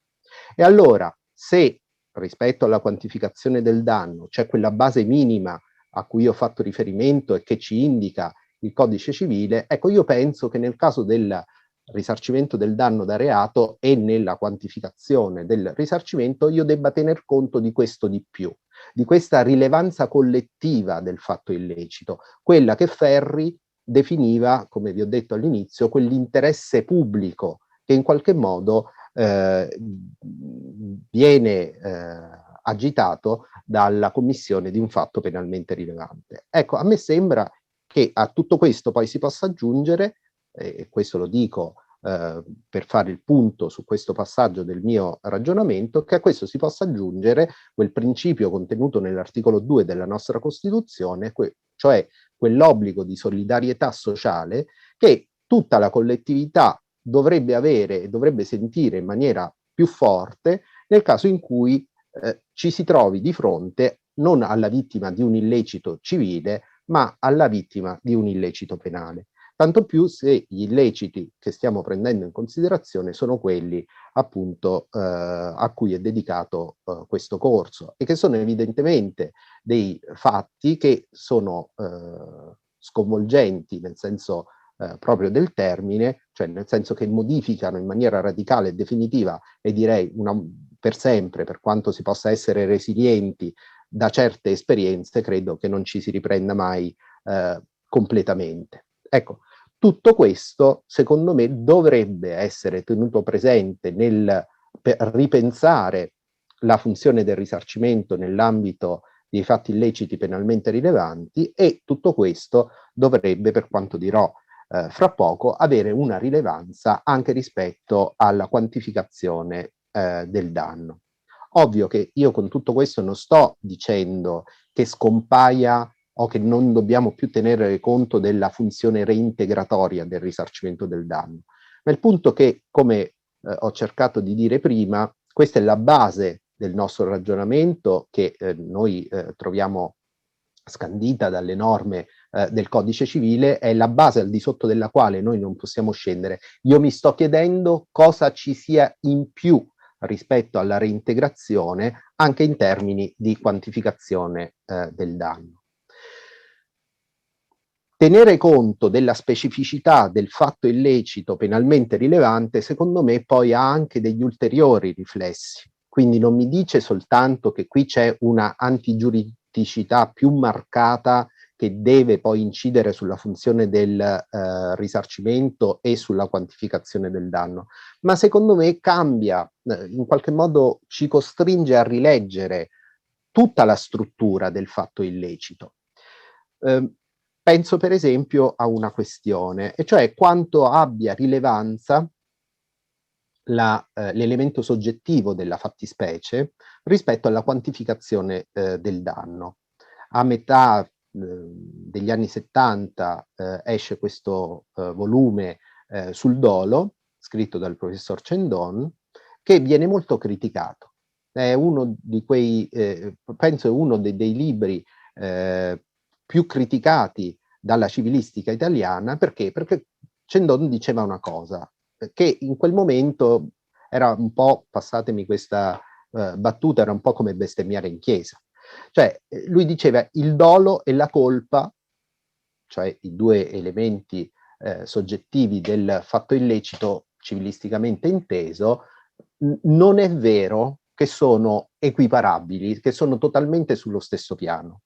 E allora, se rispetto alla quantificazione del danno c'è quella base minima a cui ho fatto riferimento e che ci indica il Codice Civile, ecco, io penso che nel caso del risarcimento del danno da reato e nella quantificazione del risarcimento io debba tener conto di questo di più, di questa rilevanza collettiva del fatto illecito, quella che Ferri definiva, come vi ho detto all'inizio, quell'interesse pubblico che in qualche modo viene agitato dalla commissione di un fatto penalmente rilevante. Ecco, a me sembra che a tutto questo poi si possa aggiungere, e questo lo dico per fare il punto su questo passaggio del mio ragionamento, che a questo si possa aggiungere quel principio contenuto nell'articolo 2 della nostra Costituzione, cioè quell'obbligo di solidarietà sociale che tutta la collettività dovrebbe avere e dovrebbe sentire in maniera più forte nel caso in cui ci si trovi di fronte non alla vittima di un illecito civile, ma alla vittima di un illecito penale. Tanto più se gli illeciti che stiamo prendendo in considerazione sono quelli appunto a cui è dedicato questo corso e che sono evidentemente dei fatti che sono sconvolgenti nel senso proprio del termine, cioè nel senso che modificano in maniera radicale e definitiva e direi per sempre, per quanto si possa essere resilienti da certe esperienze, credo che non ci si riprenda mai completamente. Ecco, tutto questo, secondo me, dovrebbe essere tenuto presente per ripensare la funzione del risarcimento nell'ambito dei fatti illeciti penalmente rilevanti e tutto questo dovrebbe, per quanto dirò fra poco, avere una rilevanza anche rispetto alla quantificazione del danno. Ovvio che io con tutto questo non sto dicendo che scompaia o che non dobbiamo più tenere conto della funzione reintegratoria del risarcimento del danno, ma il punto è che, come ho cercato di dire prima, questa è la base del nostro ragionamento che noi troviamo scandita dalle norme del codice civile, è la base al di sotto della quale noi non possiamo scendere. Io mi sto chiedendo cosa ci sia in più rispetto alla reintegrazione anche in termini di quantificazione del danno. Tenere conto della specificità del fatto illecito penalmente rilevante, secondo me, poi ha anche degli ulteriori riflessi. Quindi non mi dice soltanto che qui c'è una antigiuridicità più marcata che deve poi incidere sulla funzione del risarcimento e sulla quantificazione del danno, ma secondo me cambia, in qualche modo ci costringe a rileggere tutta la struttura del fatto illecito. Penso per esempio a una questione, e cioè quanto abbia rilevanza l'elemento soggettivo della fattispecie rispetto alla quantificazione del danno. A metà degli anni 70 esce questo volume sul dolo, scritto dal professor Cendon, che viene molto criticato. È uno di quei, penso è uno dei libri più criticati dalla civilistica italiana. Perché? Perché Cendon diceva una cosa, che in quel momento era un po', passatemi questa battuta, era un po' come bestemmiare in chiesa. Cioè, lui diceva il dolo e la colpa, cioè i due elementi soggettivi del fatto illecito civilisticamente inteso, non è vero che sono equiparabili, che sono totalmente sullo stesso piano.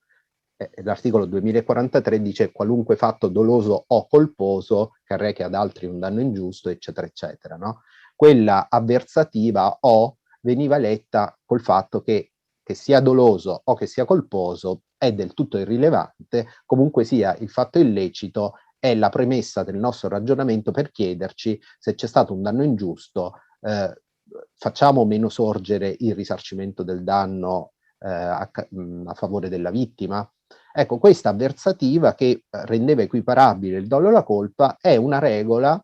L'articolo 2043 dice qualunque fatto doloso o colposo che arrechi ad altri un danno ingiusto, eccetera, eccetera, no? Quella avversativa o veniva letta col fatto che sia doloso o che sia colposo è del tutto irrilevante, comunque sia il fatto illecito è la premessa del nostro ragionamento per chiederci se c'è stato un danno ingiusto, facciamo meno sorgere il risarcimento del danno a favore della vittima. Ecco, questa avversativa che rendeva equiparabile il dolo e la colpa è una regola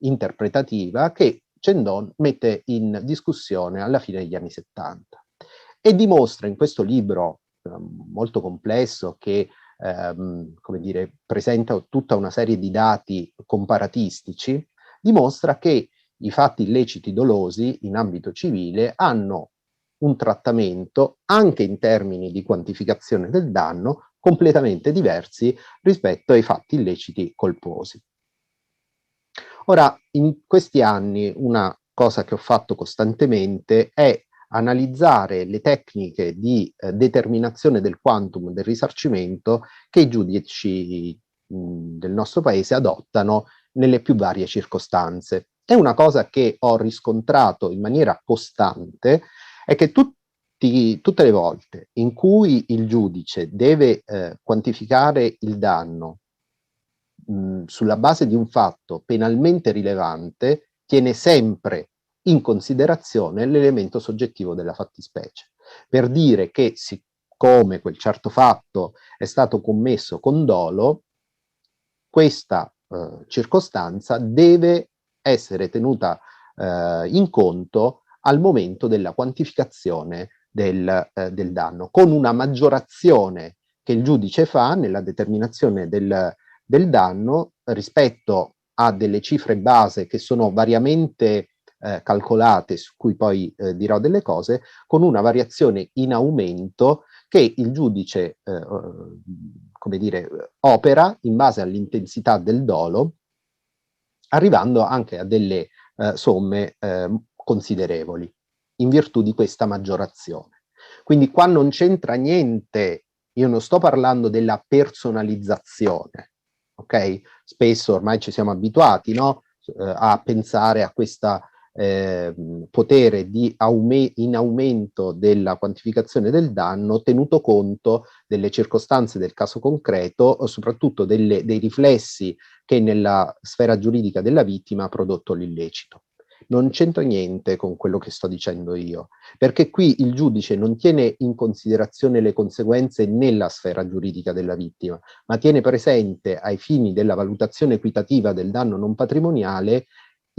interpretativa che Cendon mette in discussione alla fine degli anni 70 e dimostra in questo libro molto complesso che come dire, presenta tutta una serie di dati comparatistici, dimostra che i fatti illeciti dolosi in ambito civile hanno un trattamento anche in termini di quantificazione del danno completamente diversi rispetto ai fatti illeciti colposi. Ora, in questi anni una cosa che ho fatto costantemente è analizzare le tecniche di determinazione del quantum del risarcimento che i giudici del nostro paese adottano nelle più varie circostanze. È una cosa che ho riscontrato in maniera costante, è che tutte le volte in cui il giudice deve quantificare il danno sulla base di un fatto penalmente rilevante, tiene sempre in considerazione l'elemento soggettivo della fattispecie, per dire che siccome quel certo fatto è stato commesso con dolo, questa circostanza deve essere tenuta in conto al momento della quantificazione del danno, con una maggiorazione che il giudice fa nella determinazione del danno rispetto a delle cifre base che sono variamente calcolate, su cui poi dirò delle cose, con una variazione in aumento che il giudice, come dire, opera in base all'intensità del dolo, arrivando anche a delle somme considerevoli, in virtù di questa maggiorazione. Quindi qua non c'entra niente, io non sto parlando della personalizzazione, ok? Spesso ormai ci siamo abituati, no? A pensare a questa potere di in aumento della quantificazione del danno, tenuto conto delle circostanze del caso concreto, soprattutto dei riflessi che nella sfera giuridica della vittima ha prodotto l'illecito. Non c'entra niente con quello che sto dicendo io, perché qui il giudice non tiene in considerazione le conseguenze nella sfera giuridica della vittima, ma tiene presente, ai fini della valutazione equitativa del danno non patrimoniale,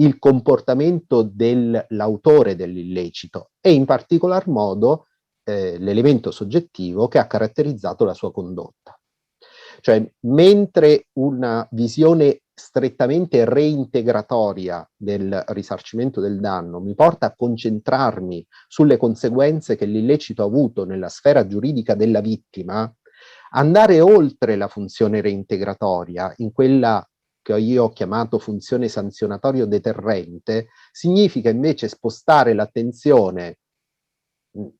il comportamento dell'autore dell'illecito e in particolar modo l'elemento soggettivo che ha caratterizzato la sua condotta. Cioè, mentre una visione strettamente reintegratoria del risarcimento del danno mi porta a concentrarmi sulle conseguenze che l'illecito ha avuto nella sfera giuridica della vittima, andare oltre la funzione reintegratoria, in quella che io ho chiamato funzione sanzionatorio deterrente, significa invece spostare l'attenzione,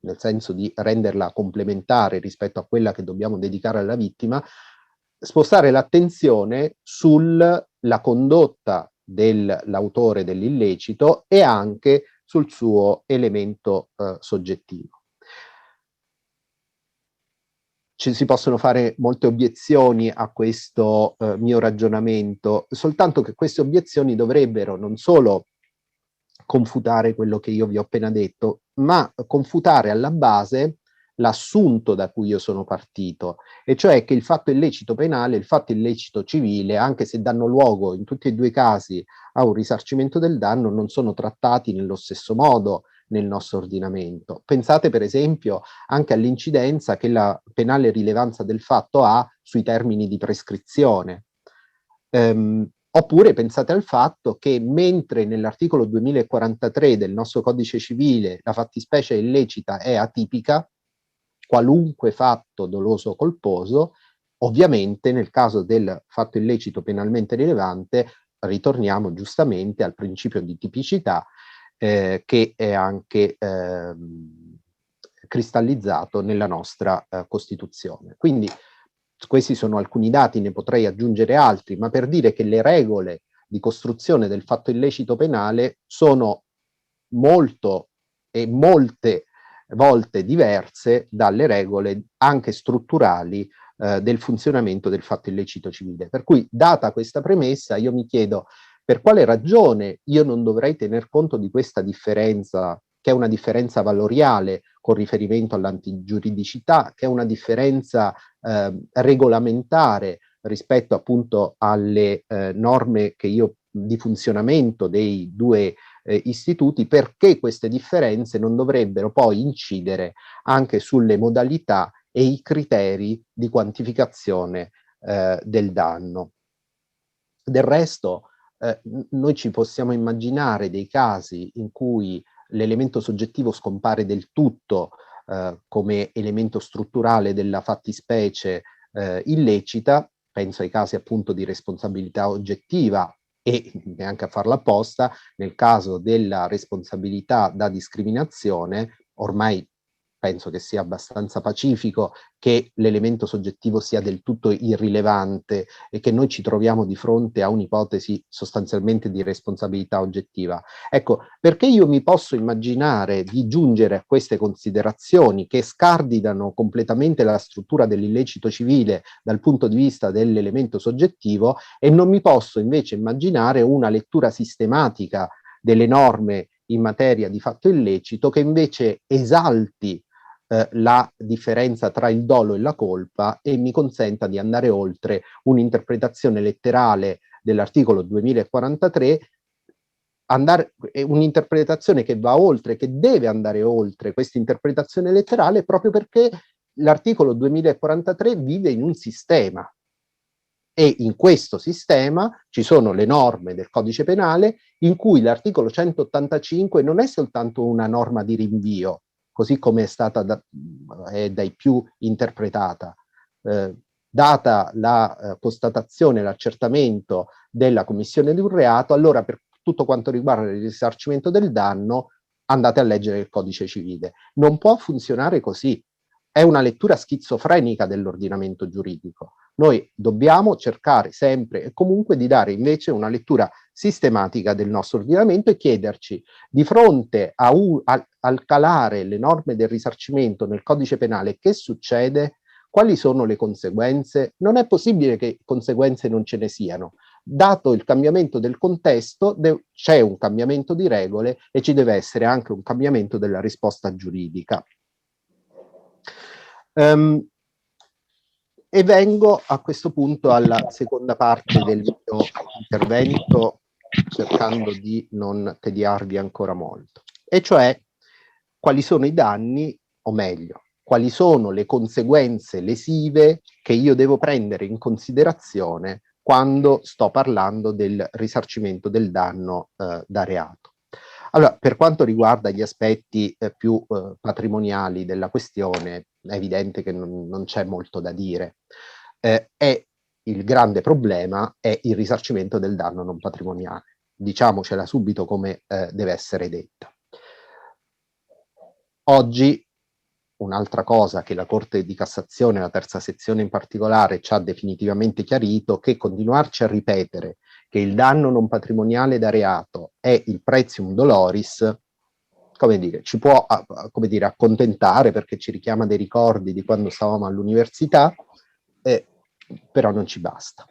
nel senso di renderla complementare rispetto a quella che dobbiamo dedicare alla vittima, spostare l'attenzione sulla condotta dell'autore dell'illecito e anche sul suo elemento soggettivo. Ci si possono fare molte obiezioni a questo mio ragionamento, soltanto che queste obiezioni dovrebbero non solo confutare quello che io vi ho appena detto, ma confutare alla base l'assunto da cui io sono partito, e cioè che il fatto illecito penale e il fatto illecito civile, anche se danno luogo in tutti e due i casi a un risarcimento del danno, non sono trattati nello stesso modo nel nostro ordinamento. Pensate per esempio anche all'incidenza che la penale rilevanza del fatto ha sui termini di prescrizione. Oppure pensate al fatto che mentre nell'articolo 2043 del nostro codice civile la fattispecie illecita è atipica, qualunque fatto doloso o colposo, ovviamente nel caso del fatto illecito penalmente rilevante ritorniamo giustamente al principio di tipicità che è anche cristallizzato nella nostra Costituzione. Quindi questi sono alcuni dati, ne potrei aggiungere altri, ma per dire che le regole di costruzione del fatto illecito penale sono molto e molte volte diverse dalle regole anche strutturali del funzionamento del fatto illecito civile. Per cui, data questa premessa, io mi chiedo per quale ragione io non dovrei tener conto di questa differenza, che è una differenza valoriale con riferimento all'antigiuridicità, che è una differenza regolamentare rispetto appunto alle norme che io di funzionamento dei due istituti, perché queste differenze non dovrebbero poi incidere anche sulle modalità e i criteri di quantificazione del danno. Del resto, noi ci possiamo immaginare dei casi in cui l'elemento soggettivo scompare del tutto come elemento strutturale della fattispecie illecita, penso ai casi appunto di responsabilità oggettiva e neanche a farla apposta, nel caso della responsabilità da discriminazione, ormai penso che sia abbastanza pacifico che l'elemento soggettivo sia del tutto irrilevante e che noi ci troviamo di fronte a un'ipotesi sostanzialmente di responsabilità oggettiva. Ecco, perché io mi posso immaginare di giungere a queste considerazioni che scardinano completamente la struttura dell'illecito civile dal punto di vista dell'elemento soggettivo e non mi posso invece immaginare una lettura sistematica delle norme in materia di fatto illecito che invece esalti la differenza tra il dolo e la colpa e mi consenta di andare oltre un'interpretazione letterale dell'articolo 2043, un'interpretazione che va oltre, che deve andare oltre questa interpretazione letterale, proprio perché l'articolo 2043 vive in un sistema. E in questo sistema ci sono le norme del codice penale in cui l'articolo 185 non è soltanto una norma di rinvio, così come è stata dai più interpretata. Data la constatazione, l'accertamento della commissione di un reato, allora per tutto quanto riguarda il risarcimento del danno andate a leggere il codice civile. Non può funzionare così. È una lettura schizofrenica dell'ordinamento giuridico. Noi dobbiamo cercare sempre e comunque di dare invece una lettura sistematica del nostro ordinamento e chiederci, di fronte al calare le norme del risarcimento nel codice penale, che succede? Quali sono le conseguenze? Non è possibile che conseguenze non ce ne siano. Dato il cambiamento del contesto, c'è un cambiamento di regole e ci deve essere anche un cambiamento della risposta giuridica. E vengo a questo punto alla seconda parte del mio intervento, cercando di non tediarvi ancora molto, e cioè quali sono i danni, o meglio, quali sono le conseguenze lesive che io devo prendere in considerazione quando sto parlando del risarcimento del danno da reato. Allora, per quanto riguarda gli aspetti più patrimoniali della questione, è evidente che non c'è molto da dire. Il grande problema è il risarcimento del danno non patrimoniale. Diciamocela subito come deve essere detta. Oggi un'altra cosa che la Corte di Cassazione, la terza sezione in particolare, ci ha definitivamente chiarito, che continuarci a ripetere che il danno non patrimoniale da reato è il pretium doloris, come dire, ci può come dire, accontentare perché ci richiama dei ricordi di quando stavamo all'università, però non ci basta.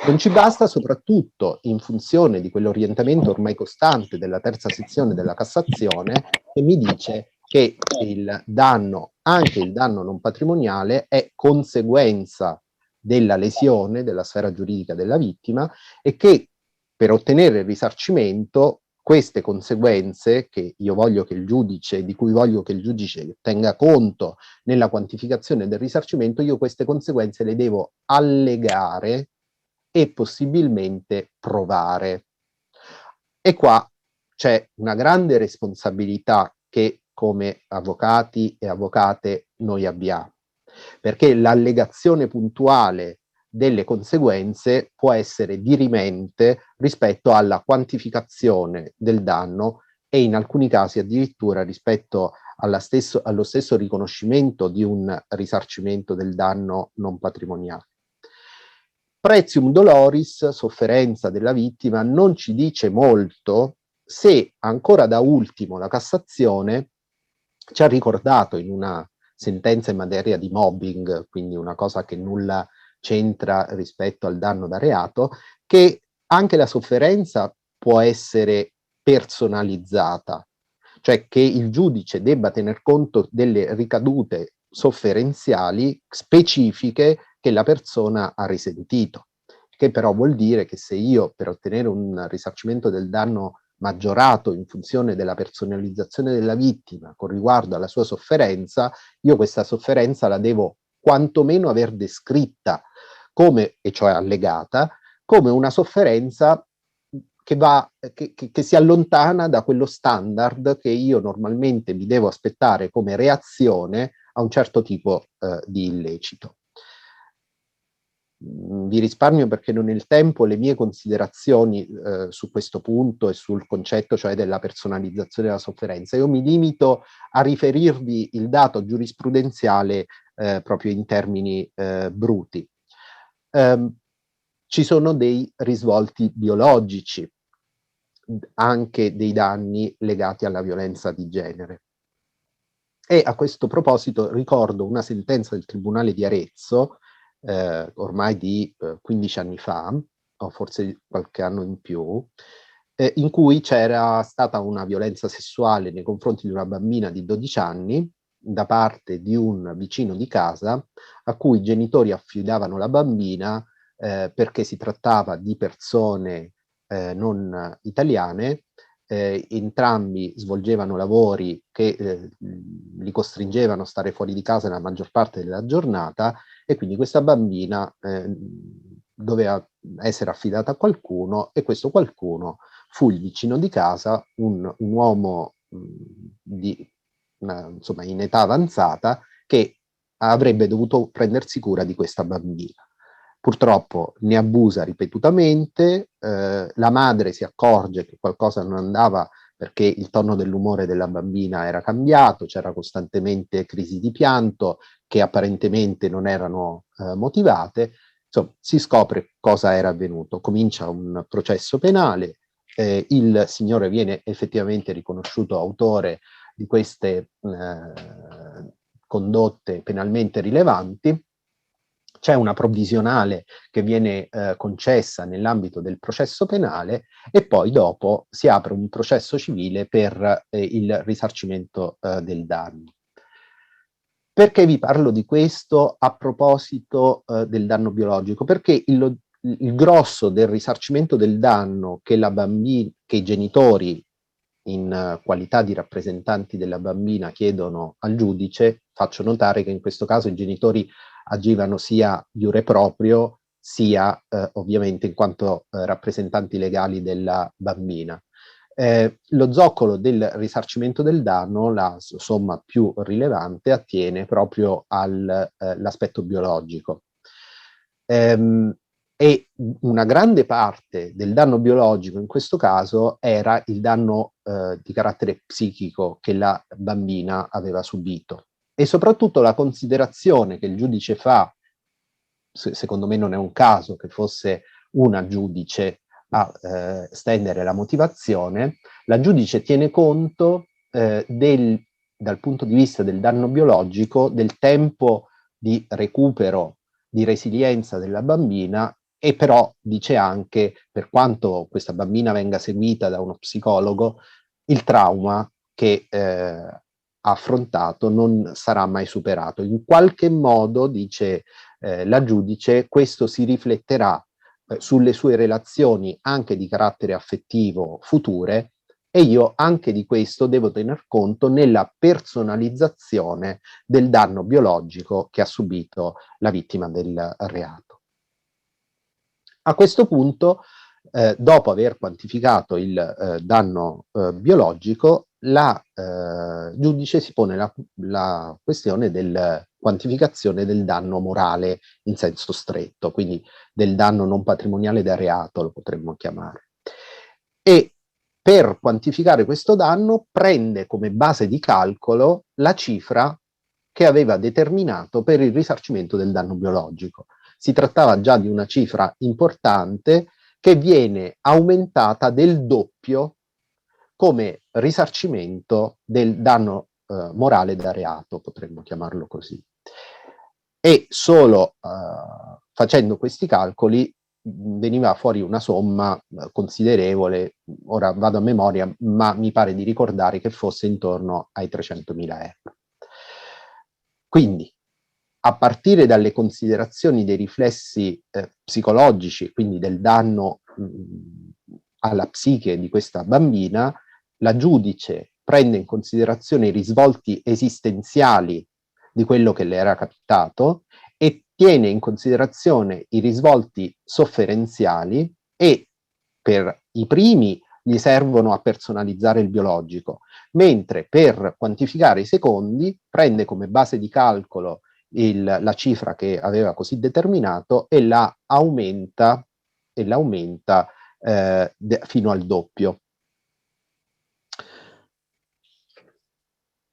Non ci basta soprattutto in funzione di quell'orientamento ormai costante della terza sezione della Cassazione che mi dice che il danno, anche il danno non patrimoniale, è conseguenza della lesione della sfera giuridica della vittima e che per ottenere il risarcimento queste conseguenze che io voglio che il giudice, di cui voglio che il giudice tenga conto nella quantificazione del risarcimento, io queste conseguenze le devo allegare e possibilmente provare. E qua c'è una grande responsabilità che come avvocati e avvocate noi abbiamo, perché l'allegazione puntuale delle conseguenze può essere dirimente rispetto alla quantificazione del danno e in alcuni casi addirittura rispetto allo stesso riconoscimento di un risarcimento del danno non patrimoniale. Pretium doloris, sofferenza della vittima, non ci dice molto se ancora da ultimo la Cassazione ci ha ricordato in una sentenza in materia di mobbing, quindi una cosa che nulla c'entra rispetto al danno da reato, che anche la sofferenza può essere personalizzata, cioè che il giudice debba tener conto delle ricadute sofferenziali specifiche che la persona ha risentito, che però vuol dire che se io per ottenere un risarcimento del danno maggiorato in funzione della personalizzazione della vittima con riguardo alla sua sofferenza, io questa sofferenza la devo quantomeno aver descritta come, e cioè allegata, come una sofferenza che si allontana da quello standard che io normalmente mi devo aspettare come reazione a un certo tipo di illecito. Vi risparmio perché non è il tempo le mie considerazioni su questo punto e sul concetto cioè della personalizzazione della sofferenza. Io mi limito a riferirvi il dato giurisprudenziale proprio in termini bruti. Ci sono dei risvolti biologici, anche dei danni legati alla violenza di genere. E a questo proposito ricordo una sentenza del Tribunale di Arezzo, ormai di 15 anni fa, o forse qualche anno in più, in cui c'era stata una violenza sessuale nei confronti di una bambina di 12 anni da parte di un vicino di casa a cui i genitori affidavano la bambina perché si trattava di persone non italiane. Entrambi svolgevano lavori che li costringevano a stare fuori di casa nella maggior parte della giornata, e quindi questa bambina doveva essere affidata a qualcuno, e questo qualcuno fu il vicino di casa, un uomo insomma, in età avanzata, che avrebbe dovuto prendersi cura di questa bambina. Purtroppo ne abusa ripetutamente, la madre si accorge che qualcosa non andava perché il tono dell'umore della bambina era cambiato, c'era costantemente crisi di pianto che apparentemente non erano motivate. Insomma, si scopre cosa era avvenuto, comincia un processo penale, il signore viene effettivamente riconosciuto autore di queste condotte penalmente rilevanti. C'è una provvisionale che viene concessa nell'ambito del processo penale, e poi dopo si apre un processo civile per il risarcimento del danno. Perché vi parlo di questo a proposito del danno biologico? Perché il grosso del risarcimento del danno che i genitori, in qualità di rappresentanti della bambina, chiedono al giudice, faccio notare che in questo caso i genitori agivano sia iure proprio, sia ovviamente in quanto rappresentanti legali della bambina. Lo zoccolo del risarcimento del danno, la somma più rilevante, attiene proprio all'aspetto biologico. E una grande parte del danno biologico in questo caso era il danno di carattere psichico che la bambina aveva subito, e soprattutto la considerazione che il giudice fa, secondo me non è un caso che fosse una giudice a stendere la motivazione, la giudice tiene conto dal punto di vista del danno biologico, del tempo di recupero, di resilienza della bambina, e però dice anche, per quanto questa bambina venga seguita da uno psicologo, il trauma che ha affrontato non sarà mai superato. In qualche modo, dice la giudice, questo si rifletterà sulle sue relazioni anche di carattere affettivo future, e io anche di questo devo tener conto nella personalizzazione del danno biologico che ha subito la vittima del reato. A questo punto, dopo aver quantificato il danno biologico, la giudice si pone la questione della quantificazione del danno morale in senso stretto, quindi del danno non patrimoniale da reato, lo potremmo chiamare. E per quantificare questo danno prende come base di calcolo la cifra che aveva determinato per il risarcimento del danno biologico. Si trattava già di una cifra importante che viene aumentata del doppio come risarcimento del danno morale da reato, potremmo chiamarlo così. E solo facendo questi calcoli veniva fuori una somma considerevole, ora vado a memoria, ma mi pare di ricordare che fosse intorno ai 300.000 euro. Quindi, a partire dalle considerazioni dei riflessi psicologici, quindi del danno alla psiche di questa bambina, la giudice prende in considerazione i risvolti esistenziali di quello che le era capitato e tiene in considerazione i risvolti sofferenziali, e per i primi gli servono a personalizzare il biologico, mentre per quantificare i secondi prende come base di calcolo la cifra che aveva così determinato e la aumenta fino al doppio.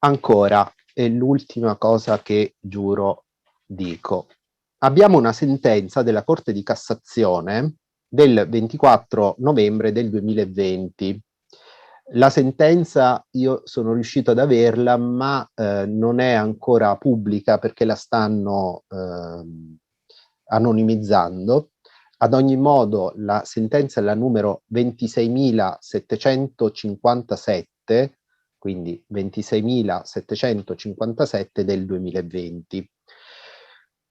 Ancora, è l'ultima cosa che giuro dico. Abbiamo una sentenza della Corte di Cassazione del 24 novembre del 2020. La sentenza io sono riuscito ad averla, ma non è ancora pubblica perché la stanno anonimizzando. Ad ogni modo, la sentenza è la numero 26.757 quindi 26.757 del 2020.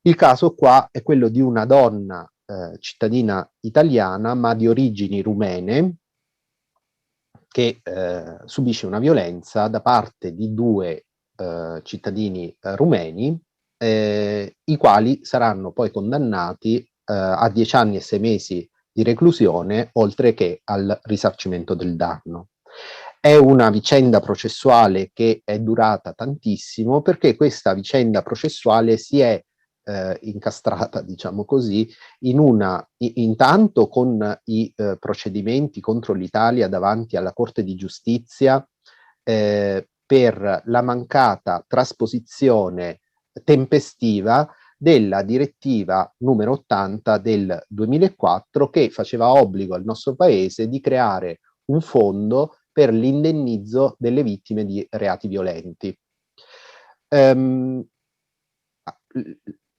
Il caso qua è quello di una donna cittadina italiana ma di origini rumene che subisce una violenza da parte di due cittadini rumeni, i quali saranno poi condannati a 10 anni e 6 mesi di reclusione, oltre che al risarcimento del danno. È una vicenda processuale che è durata tantissimo, perché questa vicenda processuale si è incastrata, diciamo così, intanto con i procedimenti contro l'Italia davanti alla Corte di Giustizia per la mancata trasposizione tempestiva della direttiva numero 80 del 2004, che faceva obbligo al nostro Paese di creare un fondo per l'indennizzo delle vittime di reati violenti.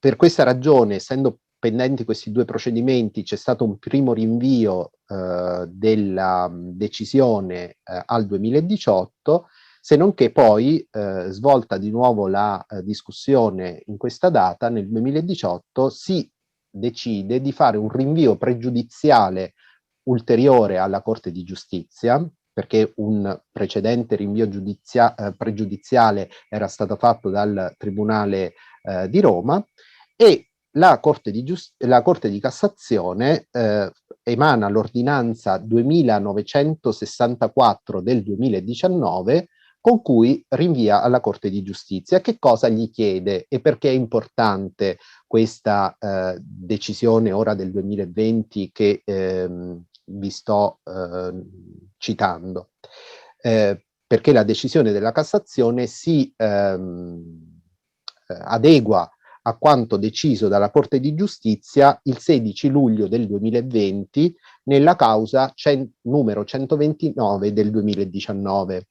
Per questa ragione, essendo pendenti questi due procedimenti, c'è stato un primo rinvio della decisione al 2018, se non che poi, svolta di nuovo la discussione in questa data, nel 2018 si decide di fare un rinvio pregiudiziale ulteriore alla Corte di Giustizia, perché un precedente rinvio pregiudiziale era stato fatto dal Tribunale di Roma, e la Corte di Cassazione emana l'ordinanza 2964 del 2019, con cui rinvia alla Corte di Giustizia. Che cosa gli chiede e perché è importante questa decisione ora del 2020 che vi sto citando? Perché la decisione della Cassazione si adegua a quanto deciso dalla Corte di Giustizia il 16 luglio del 2020 nella causa numero 129 del 2019.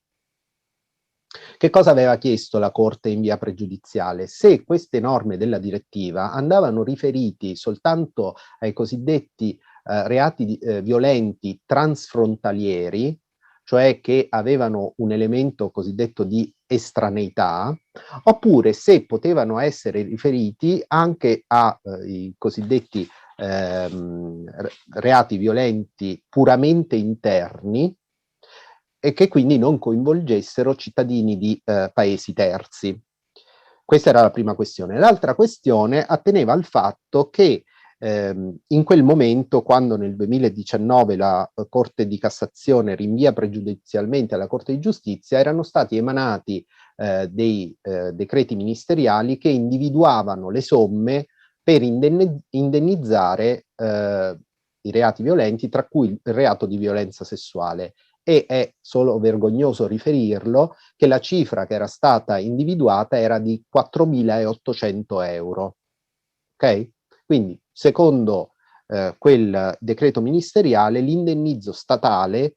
Che cosa aveva chiesto la Corte in via pregiudiziale? Se queste norme della direttiva andavano riferiti soltanto ai cosiddetti reati violenti transfrontalieri, cioè che avevano un elemento cosiddetto di estraneità, oppure se potevano essere riferiti anche ai cosiddetti reati violenti puramente interni, e che quindi non coinvolgessero cittadini di paesi terzi. Questa era la prima questione. L'altra questione atteneva al fatto che in quel momento, quando nel 2019 la Corte di Cassazione rinvia pregiudizialmente alla Corte di Giustizia, erano stati emanati dei decreti ministeriali che individuavano le somme per indennizzare i reati violenti, tra cui il reato di violenza sessuale. E è solo vergognoso riferirlo che la cifra che era stata individuata era di 4.800 euro. Ok? Quindi, secondo quel decreto ministeriale, l'indennizzo statale,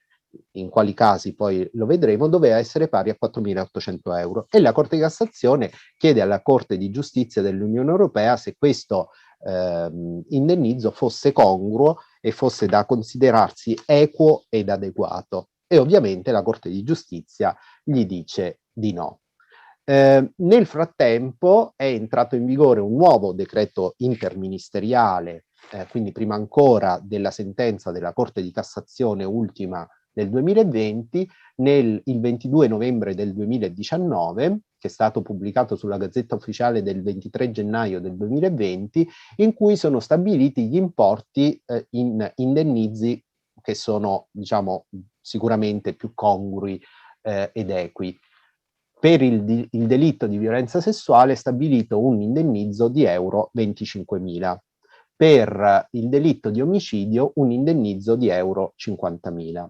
in quali casi poi lo vedremo, doveva essere pari a 4.800 euro. E la Corte di Cassazione chiede alla Corte di Giustizia dell'Unione Europea se questo indennizzo fosse congruo e fosse da considerarsi equo ed adeguato. E ovviamente la Corte di Giustizia gli dice di no. Nel frattempo è entrato in vigore un nuovo decreto interministeriale, quindi prima ancora della sentenza della Corte di Cassazione ultima del 2020, il 22 novembre del 2019, che è stato pubblicato sulla Gazzetta Ufficiale del 23 gennaio del 2020, in cui sono stabiliti gli importi in indennizi che sono, diciamo, sicuramente più congrui ed equi. Per il delitto di violenza sessuale è stabilito un indennizzo di euro 25.000. Per il delitto di omicidio un indennizzo di euro 50.000.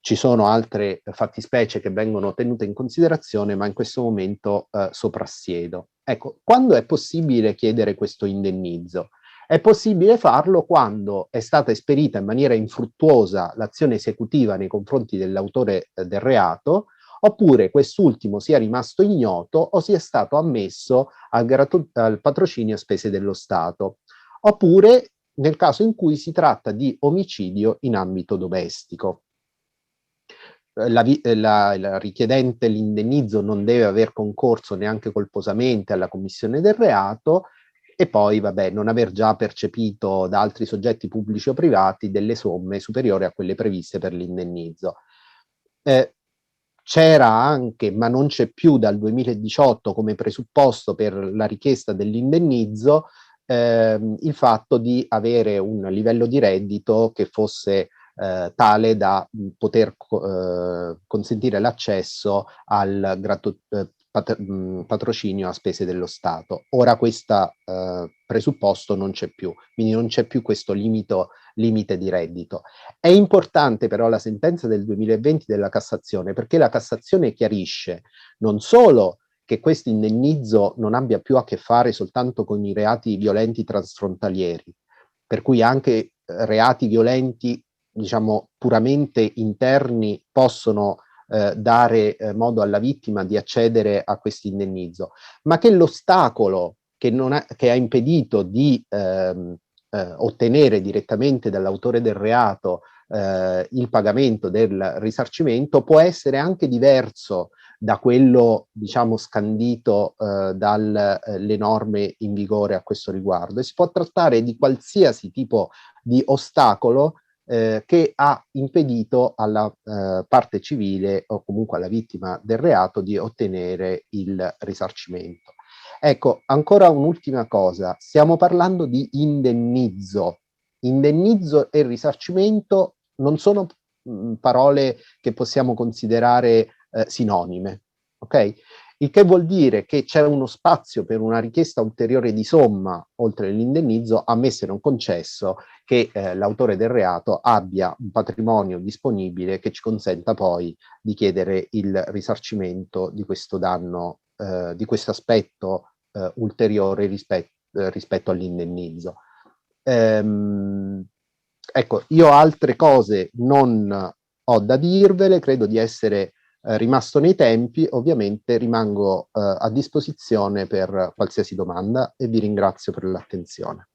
Ci sono altre fattispecie che vengono tenute in considerazione, ma in questo momento soprassiedo. Ecco, quando è possibile chiedere questo indennizzo? È possibile farlo quando è stata esperita in maniera infruttuosa l'azione esecutiva nei confronti dell'autore del reato, oppure quest'ultimo sia rimasto ignoto o sia stato ammesso al patrocinio a spese dello Stato, oppure nel caso in cui si tratta di omicidio in ambito domestico. la richiedente l'indennizzo non deve aver concorso neanche colposamente alla commissione del reato, e poi, vabbè, non aver già percepito da altri soggetti pubblici o privati delle somme superiori a quelle previste per l'indennizzo. C'era anche, ma non c'è più dal 2018 come presupposto per la richiesta dell'indennizzo, il fatto di avere un livello di reddito che fosse tale da poter consentire l'accesso al patrocinio a spese dello Stato. Ora questo presupposto non c'è più, quindi non c'è più questo limite di reddito. È importante però la sentenza del 2020 della Cassazione, perché la Cassazione chiarisce non solo che questo indennizzo non abbia più a che fare soltanto con i reati violenti transfrontalieri, per cui anche reati violenti, diciamo, puramente interni possono dare modo alla vittima di accedere a questo indennizzo, ma che l'ostacolo che ha impedito di ottenere direttamente dall'autore del reato il pagamento del risarcimento può essere anche diverso da quello, diciamo, scandito dalle norme in vigore a questo riguardo, e si può trattare di qualsiasi tipo di ostacolo che ha impedito alla parte civile o comunque alla vittima del reato di ottenere il risarcimento. Ecco, ancora un'ultima cosa, stiamo parlando di indennizzo. Indennizzo e risarcimento non sono parole che possiamo considerare sinonime, ok? Il che vuol dire che c'è uno spazio per una richiesta ulteriore di somma oltre l'indennizzo, ammesso e non concesso che l'autore del reato abbia un patrimonio disponibile che ci consenta poi di chiedere il risarcimento di questo danno, di questo aspetto ulteriore rispetto all'indennizzo. Ecco, io altre cose non ho da dirvele, credo di essere rimasto nei tempi. Ovviamente rimango a disposizione per qualsiasi domanda e vi ringrazio per l'attenzione.